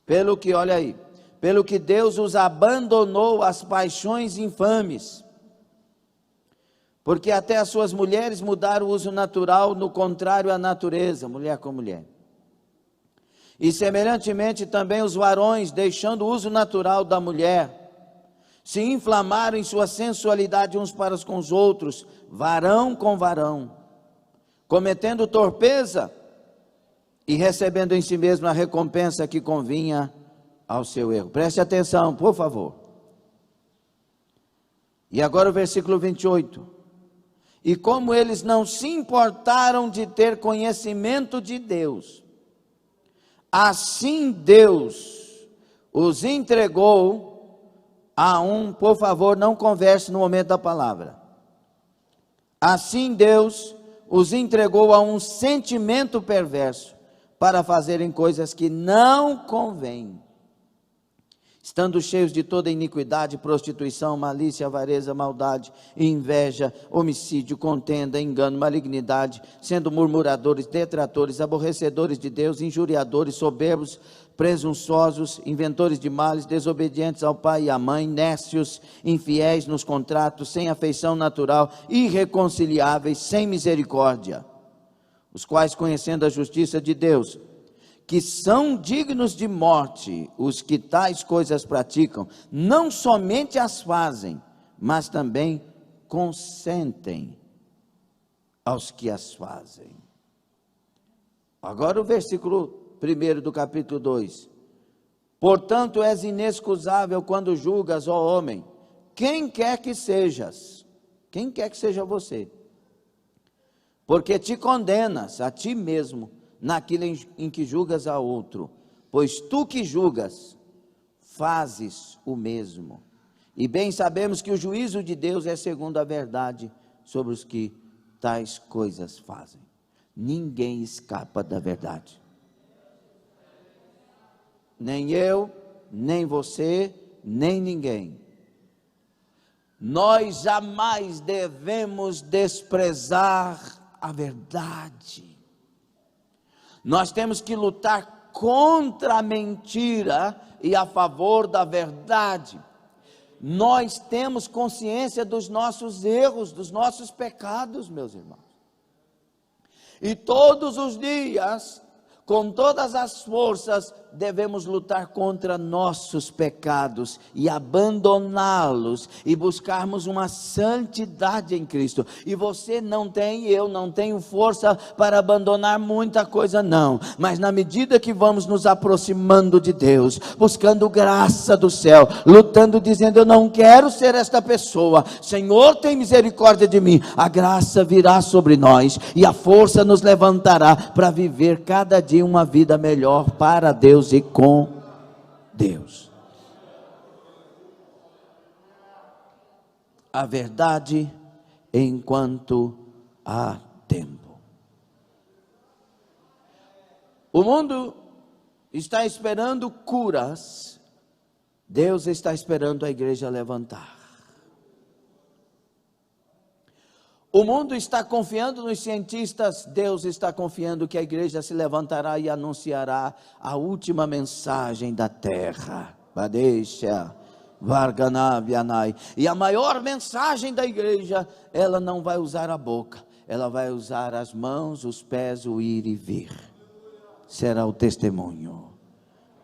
Pelo que, olha aí, pelo que Deus os abandonou às paixões infames, porque até as suas mulheres mudaram o uso natural, no contrário à natureza, mulher com mulher. E semelhantemente também os varões, deixando o uso natural da mulher, se inflamaram em sua sensualidade uns para com os outros, varão com varão, cometendo torpeza e recebendo em si mesmo a recompensa que convinha ao seu erro. Preste atenção, por favor. E agora o versículo 28. E como eles não se importaram de ter conhecimento de Deus, assim Deus os entregou a por favor, não converse no momento da palavra. Assim Deus os entregou a um sentimento perverso, para fazerem coisas que não convêm, estando cheios de toda iniquidade, prostituição, malícia, avareza, maldade, inveja, homicídio, contenda, engano, malignidade, sendo murmuradores, detratores, aborrecedores de Deus, injuriadores, soberbos, presunçosos, inventores de males, desobedientes ao pai e à mãe, nécios, infiéis nos contratos, sem afeição natural, irreconciliáveis, sem misericórdia, os quais, conhecendo a justiça de Deus, que são dignos de morte, os que tais coisas praticam, não somente as fazem, mas também consentem aos que as fazem. Agora o versículo 1 do capítulo 2. Portanto, és inexcusável quando julgas, ó homem, quem quer que sejas, quem quer que seja você, porque te condenas a ti mesmo, naquilo em que julgas a outro, pois tu que julgas, fazes o mesmo. E bem sabemos que o juízo de Deus é segundo a verdade sobre os que tais coisas fazem. Ninguém escapa da verdade. Nem eu, nem você, nem ninguém. Nós jamais devemos desprezar a verdade. Nós temos que lutar contra a mentira e a favor da verdade. Nós temos consciência dos nossos erros, dos nossos pecados, meus irmãos. E todos os dias, com todas as forças, devemos lutar contra nossos pecados e abandoná-los e buscarmos uma santidade em Cristo. E você não tem, eu não tenho força para abandonar muita coisa não, mas na medida que vamos nos aproximando de Deus, buscando graça do céu, lutando, dizendo, eu não quero ser esta pessoa, Senhor tem misericórdia de mim, a graça virá sobre nós e a força nos levantará para viver cada dia uma vida melhor para Deus e com Deus. A verdade enquanto há tempo. O mundo está esperando curas, Deus está esperando a igreja levantar. O mundo está confiando nos cientistas, Deus está confiando que a igreja se levantará e anunciará a última mensagem da terra. Badesha, Varganavianai. E a maior mensagem da igreja, ela não vai usar a boca, ela vai usar as mãos, os pés, o ir e vir. Será o testemunho.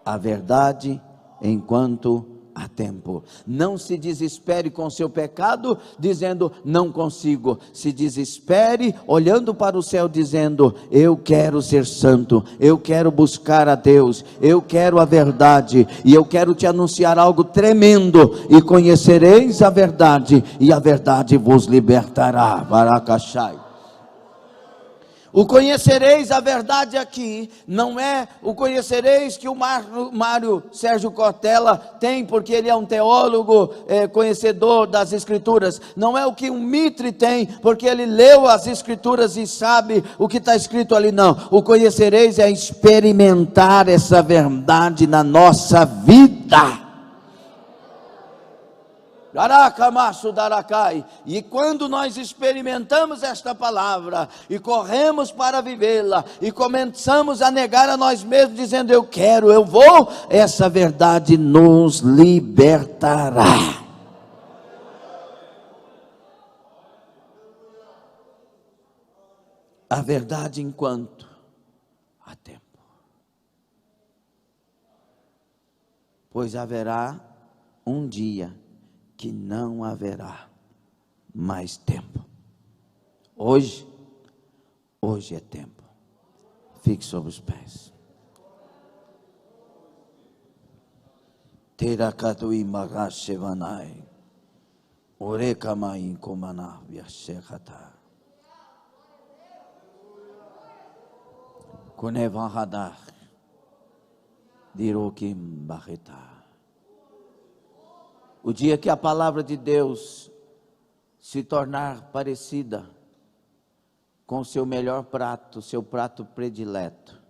A verdade enquanto há tempo. Não se desespere com seu pecado, dizendo, não consigo. Se desespere, olhando para o céu, dizendo, eu quero ser santo, eu quero buscar a Deus, eu quero a verdade, e eu quero te anunciar algo tremendo, e conhecereis a verdade, e a verdade vos libertará. Barakashai. O conhecereis a verdade aqui, não é o conhecereis que o Mário Sérgio Cortella tem, porque ele é um teólogo, conhecedor das Escrituras. Não é o que um Mitre tem, porque ele leu as Escrituras e sabe o que está escrito ali, não. O conhecereis é experimentar essa verdade na nossa vida. E quando nós experimentamos esta palavra e corremos para vivê-la e começamos a negar a nós mesmos, dizendo eu quero, eu vou, essa verdade nos libertará. A verdade enquanto há tempo, pois haverá um dia que não haverá mais tempo. Hoje é tempo. Fique sobre os pés. Terakatui magashevanai. Orekamai komana vyashekata. Kunevahadar. Dirokim baheta. O dia que a palavra de Deus se tornar parecida com o seu melhor prato, seu prato predileto,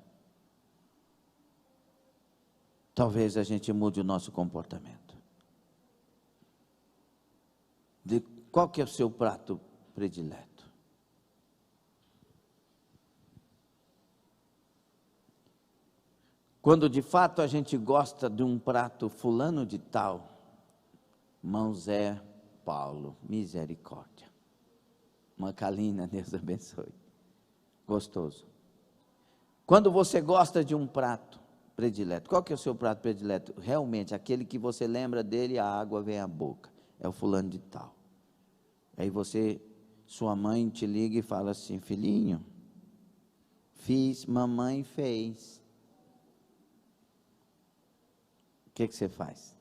talvez a gente mude o nosso comportamento. Qual que é o seu prato predileto? Quando de fato a gente gosta de um prato fulano de tal, irmão Zé Paulo, misericórdia. Macalina, Deus abençoe. Gostoso. Quando você gosta de um prato predileto, qual que é o seu prato predileto? Realmente, aquele que você lembra dele, a água vem à boca. É o fulano de tal. Aí sua mãe te liga e fala assim, filhinho, fiz, mamãe fez. O que você faz?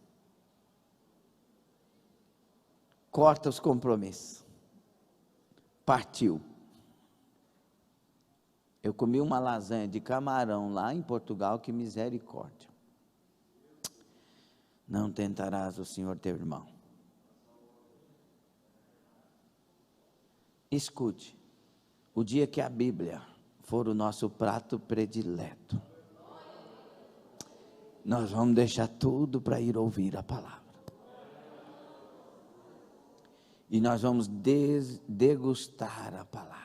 Corta os compromissos. Partiu. Eu comi uma lasanha de camarão lá em Portugal, que misericórdia. Não tentarás o Senhor teu irmão. Escute, o dia que a Bíblia for o nosso prato predileto, nós vamos deixar tudo para ir ouvir a palavra. E nós vamos degustar a palavra.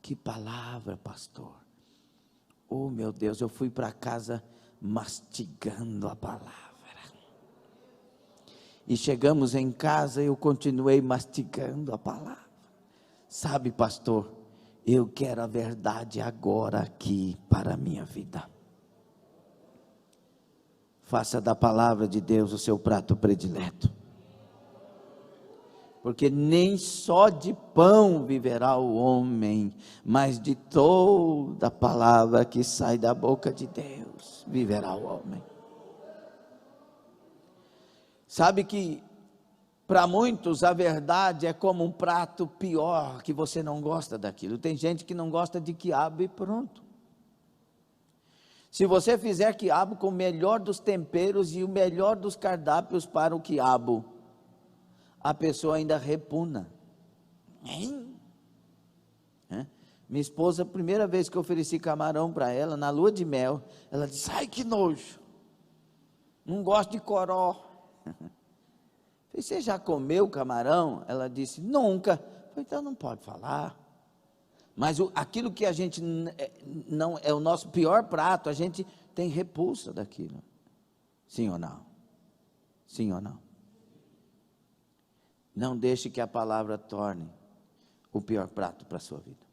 Que palavra, pastor? Oh, meu Deus, eu fui para casa mastigando a palavra. E chegamos em casa e eu continuei mastigando a palavra. Sabe, pastor, eu quero a verdade agora aqui para a minha vida. Faça da palavra de Deus o seu prato predileto. Porque nem só de pão viverá o homem, mas de toda palavra que sai da boca de Deus viverá o homem. Sabe que para muitos a verdade é como um prato pior, que você não gosta daquilo. Tem gente que não gosta de quiabo e pronto. Se você fizer quiabo com o melhor dos temperos e o melhor dos cardápios para o quiabo, a pessoa ainda repugna. Minha esposa, a primeira vez que eu ofereci camarão para ela, na lua de mel, ela disse, ai que nojo, não gosto de coró. Falei, você já comeu camarão? Ela disse, nunca. Falei, então não pode falar. Mas aquilo que a gente não é o nosso pior prato, a gente tem repulsa daquilo. Sim ou não? Sim ou não? Não deixe que a palavra torne o pior prato para a sua vida.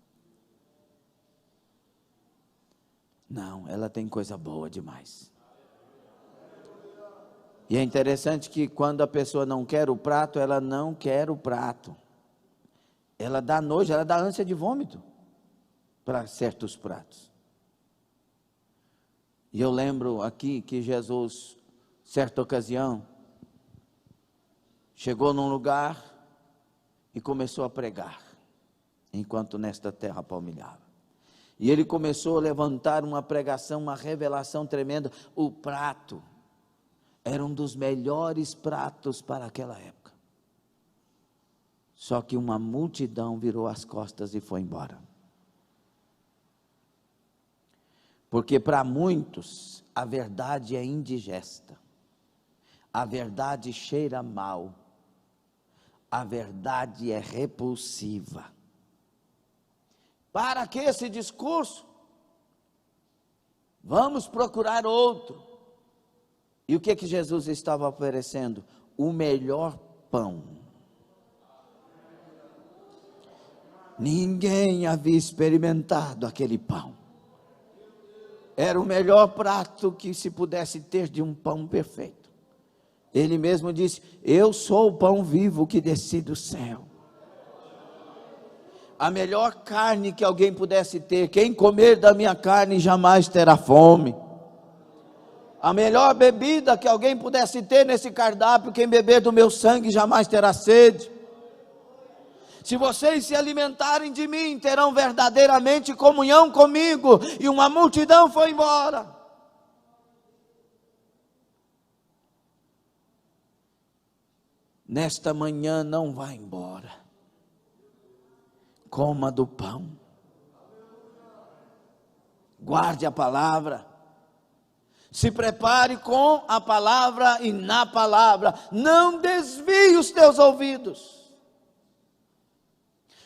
Não, ela tem coisa boa demais. E é interessante que quando a pessoa não quer o prato, ela não quer o prato. Ela dá nojo, ela dá ânsia de vômito para certos pratos. E eu lembro aqui que Jesus, certa ocasião, chegou num lugar e começou a pregar. enquanto nesta terra palmilhava. E ele começou a levantar uma pregação, uma revelação tremenda. O prato era um dos melhores pratos para aquela época. Só que uma multidão virou as costas e foi embora. Porque para muitos a verdade é indigesta. A verdade cheira mal. A verdade é repulsiva. Para que esse discurso? Vamos procurar outro. E o que Jesus estava oferecendo? O melhor pão. Ninguém havia experimentado aquele pão. Era o melhor prato que se pudesse ter de um pão perfeito. Ele mesmo disse: eu sou o pão vivo que desci do céu. A melhor carne que alguém pudesse ter. Quem comer da minha carne jamais terá fome. A melhor bebida que alguém pudesse ter nesse cardápio. Quem beber do meu sangue jamais terá sede. Se vocês se alimentarem de mim, terão verdadeiramente comunhão comigo. E uma multidão foi embora. Nesta manhã não vá embora. Coma do pão. Guarde a palavra. Se prepare com a palavra e na palavra. Não desvie os teus ouvidos.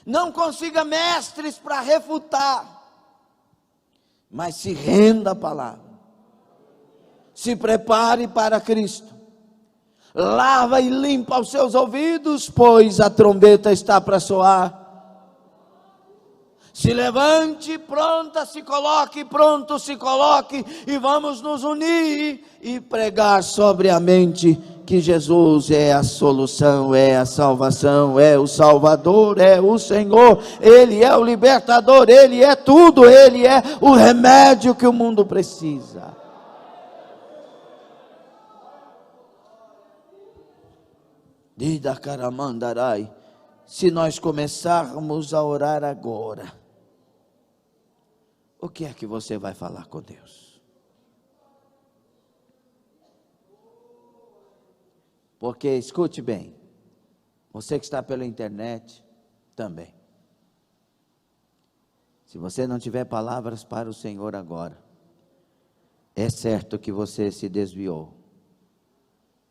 Não consiga mestres para refutar. Mas se renda à palavra. Se prepare para Cristo. Lava e limpa os seus ouvidos, pois a trombeta está para soar. Se levante, pronta, se coloque, pronto, se coloque, e vamos nos unir e pregar sobriamente que Jesus é a solução, é a salvação, é o Salvador, é o Senhor, Ele é o libertador, Ele é tudo, Ele é o remédio que o mundo precisa. Dida Karamandarai, se nós começarmos a orar agora, o que é que você vai falar com Deus? Porque, escute bem, você que está pela internet, também. Se você não tiver palavras para o Senhor agora, é certo que você se desviou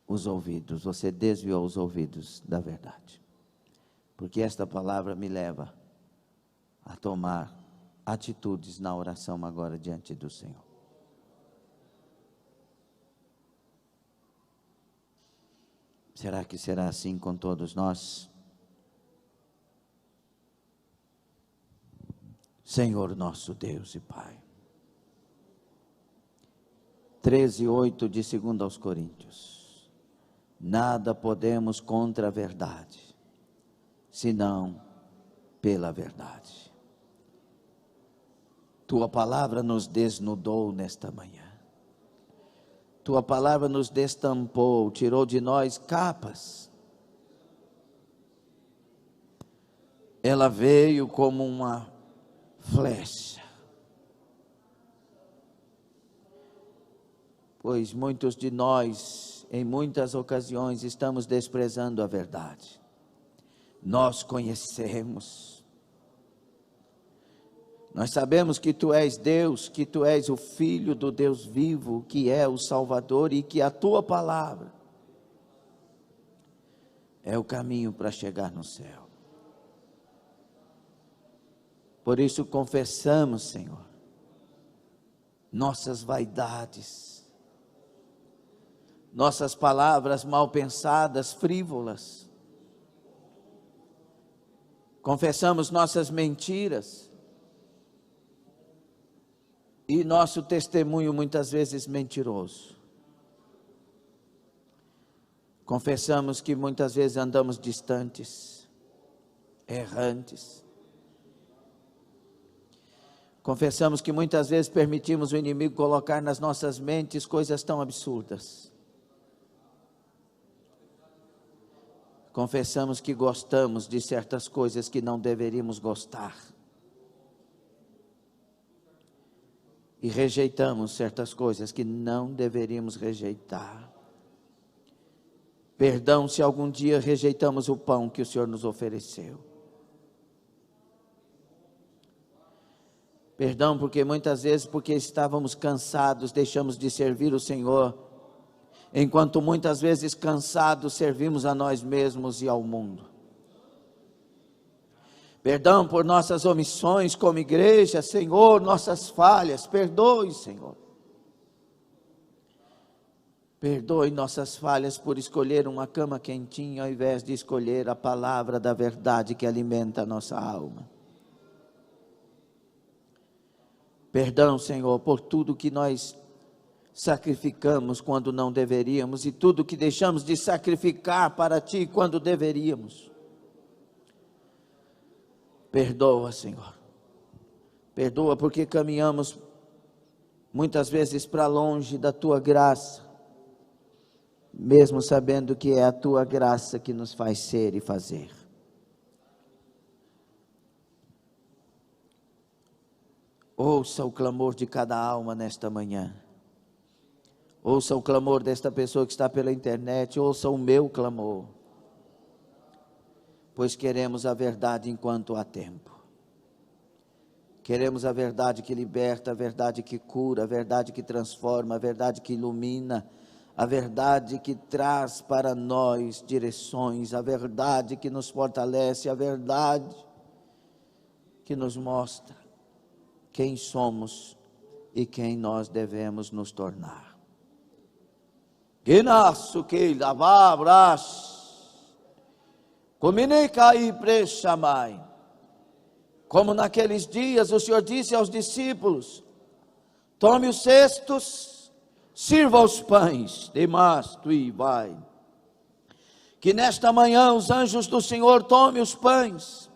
os ouvidos, você desviou os ouvidos da verdade. Porque esta palavra me leva a tomar atitudes na oração agora diante do Senhor. Será que será assim com todos nós? Senhor nosso Deus e Pai. 13:8 de 2 aos Coríntios. Nada podemos contra a verdade, senão pela verdade. Tua palavra nos desnudou nesta manhã. Tua palavra nos destampou, tirou de nós capas. Ela veio como uma flecha. Pois muitos de nós, em muitas ocasiões, estamos desprezando a verdade. Nós conhecemos. Nós sabemos que Tu és Deus, que Tu és o Filho do Deus vivo, que é o Salvador, e que a Tua palavra é o caminho para chegar no céu. Por isso confessamos, Senhor, nossas vaidades, nossas palavras mal pensadas, frívolas. Confessamos nossas mentiras. E nosso testemunho muitas vezes mentiroso. Confessamos que muitas vezes andamos distantes, errantes. Confessamos que muitas vezes permitimos o inimigo colocar nas nossas mentes coisas tão absurdas. confessamos que gostamos de certas coisas que não deveríamos gostar. E rejeitamos certas coisas que não deveríamos rejeitar. Perdão se algum dia rejeitamos o pão que o Senhor nos ofereceu. Perdão porque muitas vezes, porque estávamos cansados, deixamos de servir o Senhor, enquanto muitas vezes cansados servimos a nós mesmos e ao mundo. Perdão por nossas omissões como igreja, Senhor, nossas falhas, perdoe, Senhor. Perdoe nossas falhas por escolher uma cama quentinha ao invés de escolher a palavra da verdade que alimenta a nossa alma. Perdão, Senhor, por tudo que nós sacrificamos quando não deveríamos e tudo que deixamos de sacrificar para Ti quando deveríamos. Perdoa, Senhor. Perdoa porque caminhamos muitas vezes para longe da Tua graça, mesmo sabendo que é a Tua graça que nos faz ser e fazer. Ouça o clamor de cada alma nesta manhã. Ouça o clamor desta pessoa que está pela internet, ouça o meu clamor. Pois queremos a verdade enquanto há tempo. Queremos a verdade que liberta, a verdade que cura, a verdade que transforma, a verdade que ilumina, a verdade que traz para nós direções, a verdade que nos fortalece, a verdade que nos mostra quem somos e quem nós devemos nos tornar. Como naqueles dias o Senhor disse aos discípulos: tome os cestos, sirva os pães, demasto e vai. Que nesta manhã os anjos do Senhor tome os pães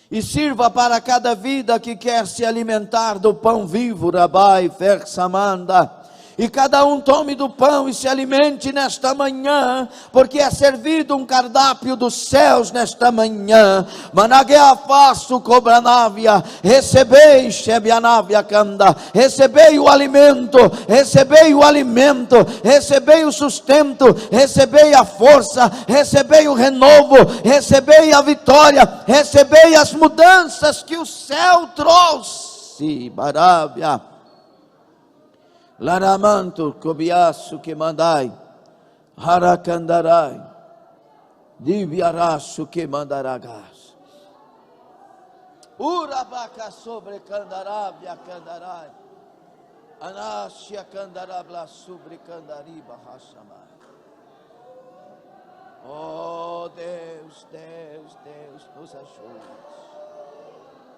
e sirva para cada vida que quer se alimentar do pão vivo, Rabai Fersamanda. E cada um tome do pão e se alimente nesta manhã, porque é servido um cardápio dos céus nesta manhã. Manageafaço cobranávia, recebei Shebianávia Kanda, recebei o alimento, recebei o alimento, recebei o sustento, recebei a força, recebei o renovo, recebei a vitória, recebei as mudanças que o céu trouxe. Barábia. Laramanto cobiaço que mandai, haracandarai, diviaraço que mandaragás. Urabaca sobre candarabia candarai, anácia candarabla sobre candariba rachamai. Oh Deus, Deus, Deus, nos ajude.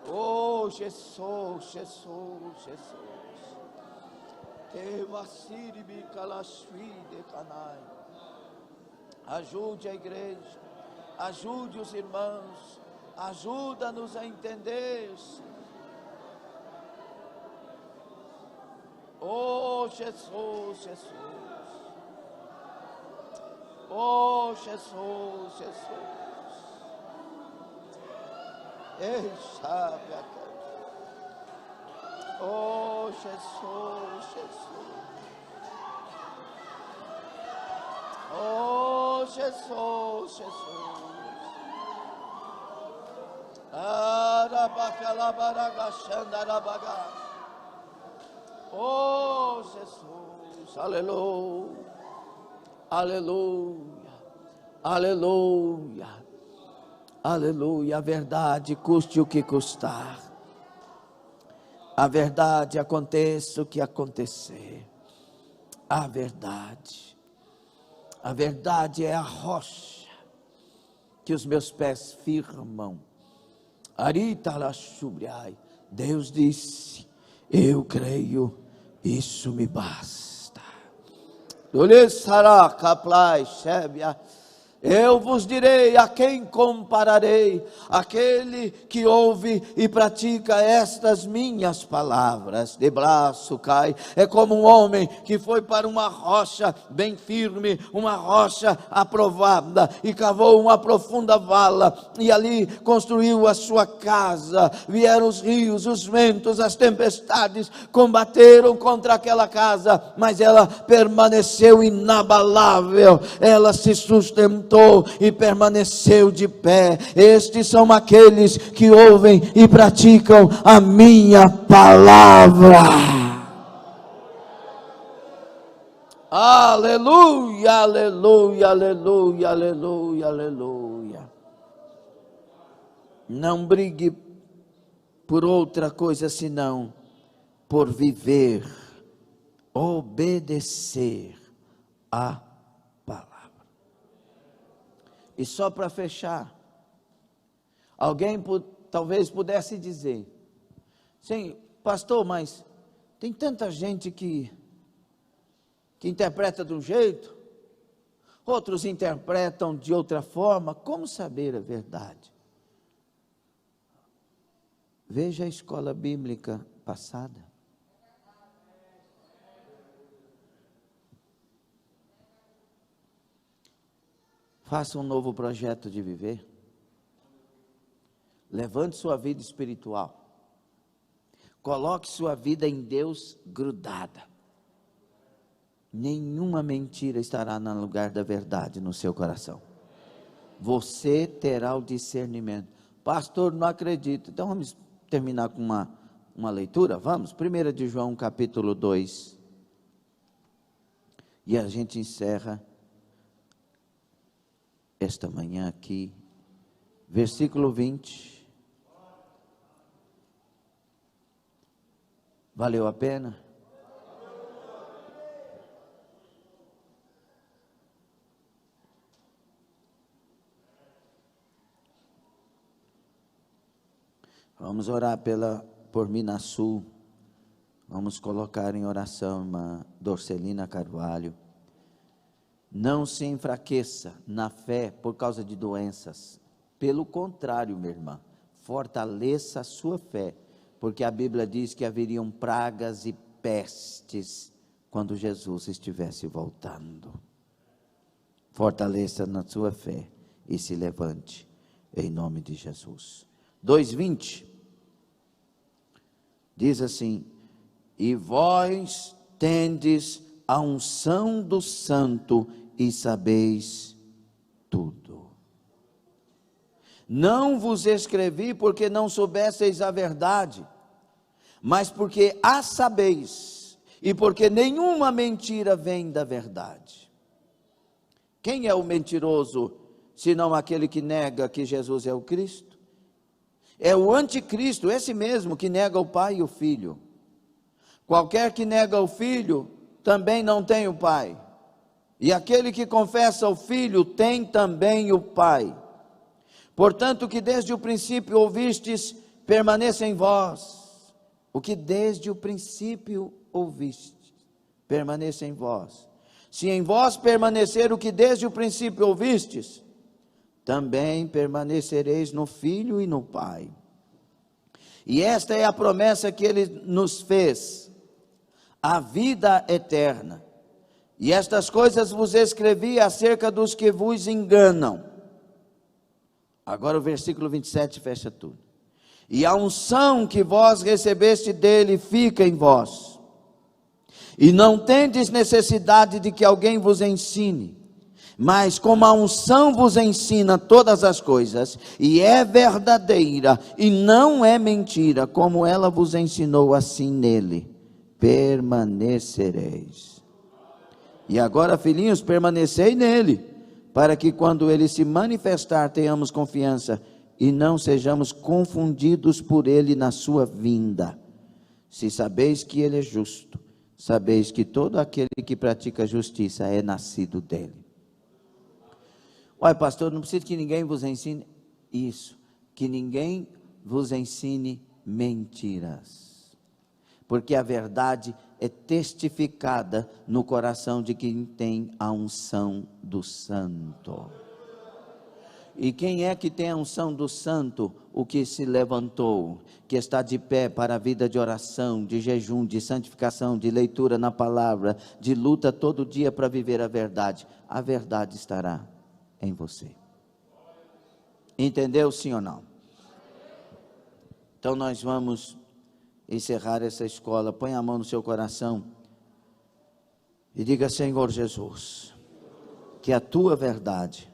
Oh Jesus, Jesus, Jesus. Ajude a igreja, ajude os irmãos, ajuda-nos a entender. Oh Jesus, Jesus. Oh Jesus, Jesus. Ei, sabe a oh Jesus, Jesus. Oh Jesus, Jesus. Oh Jesus, aleluia, aleluia, aleluia, aleluia. A verdade custe o que custar. A verdade aconteça o que acontecer. A verdade é a rocha que os meus pés firmam. Deus disse: eu creio, isso me basta. Eu vos direi: a quem compararei? Aquele que ouve e pratica estas minhas palavras, de braço cai. É como um homem que foi para uma rocha bem firme, uma rocha aprovada, e cavou uma profunda vala, e ali construiu a sua casa. Vieram os rios, os ventos, as tempestades, combateram contra aquela casa, mas ela permaneceu inabalável, ela se sustentou e permaneceu de pé. Estes são aqueles que ouvem e praticam a minha palavra. Aleluia, aleluia, aleluia, aleluia, aleluia. Não brigue por outra coisa senão por viver, obedecer a palavra. E só para fechar, alguém talvez pudesse dizer: sim, pastor, mas tem tanta gente que interpreta de um jeito, outros interpretam de outra forma. Como saber a verdade? Veja a escola bíblica passada. Faça um novo projeto de viver. Levante sua vida espiritual. Coloque sua vida em Deus grudada. Nenhuma mentira estará no lugar da verdade no seu coração. Você terá o discernimento. Pastor, não acredito. Então vamos terminar com uma leitura? Vamos? 1 de João capítulo 2. E a gente encerra esta manhã aqui, versículo 20. Valeu a pena? Vamos orar por Minasul. Vamos colocar em oração irmã Dorcelina Carvalho. Não se enfraqueça na fé por causa de doenças. Pelo contrário, minha irmã, fortaleça a sua fé, porque a Bíblia diz que haveriam pragas e pestes quando Jesus estivesse voltando. Fortaleça na sua fé e se levante em nome de Jesus. 2:20 diz assim: e vós tendes a unção do Santo e sabeis tudo. Não vos escrevi porque não soubesseis a verdade, mas porque a sabeis, e porque nenhuma mentira vem da verdade. Quem é o mentiroso, senão aquele que nega que Jesus é o Cristo? É o anticristo, esse mesmo que nega o Pai e o Filho. Qualquer que nega o Filho, também não tem o Pai. E aquele que confessa o Filho, tem também o Pai. Portanto, o que desde o princípio ouvistes, permaneça em vós. O que desde o princípio ouvistes, permaneça em vós. Se em vós permanecer o que desde o princípio ouvistes, também permanecereis no Filho e no Pai. E esta é a promessa que Ele nos fez, a vida eterna. E estas coisas vos escrevi acerca dos que vos enganam. Agora o versículo 27 fecha tudo. E a unção que vós recebeste dele fica em vós. E não tendes necessidade de que alguém vos ensine. Mas como a unção vos ensina todas as coisas, e é verdadeira, e não é mentira, como ela vos ensinou, assim nele permanecereis. E agora, filhinhos, permanecei nele, para que quando ele se manifestar, tenhamos confiança, e não sejamos confundidos por ele na sua vinda. Se sabeis que ele é justo, sabeis que todo aquele que pratica justiça é nascido dele. Olha, pastor, não precisa que ninguém vos ensine isso, que ninguém vos ensine mentiras, porque a verdade é testificada no coração de quem tem a unção do Santo. E quem é que tem a unção do santo? O que se levantou, que está de pé para a vida de oração, de jejum, de santificação, de leitura na palavra, de luta todo dia para viver a verdade. A verdade estará em você. Entendeu, sim ou não? Então nós vamos encerrar essa escola. Põe a mão no seu coração e diga: Senhor Jesus, que a tua verdade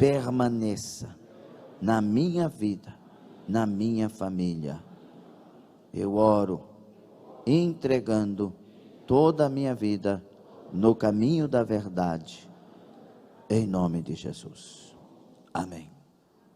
permaneça na minha vida, na minha família. Eu oro entregando toda a minha vida no caminho da verdade, em nome de Jesus. Amém.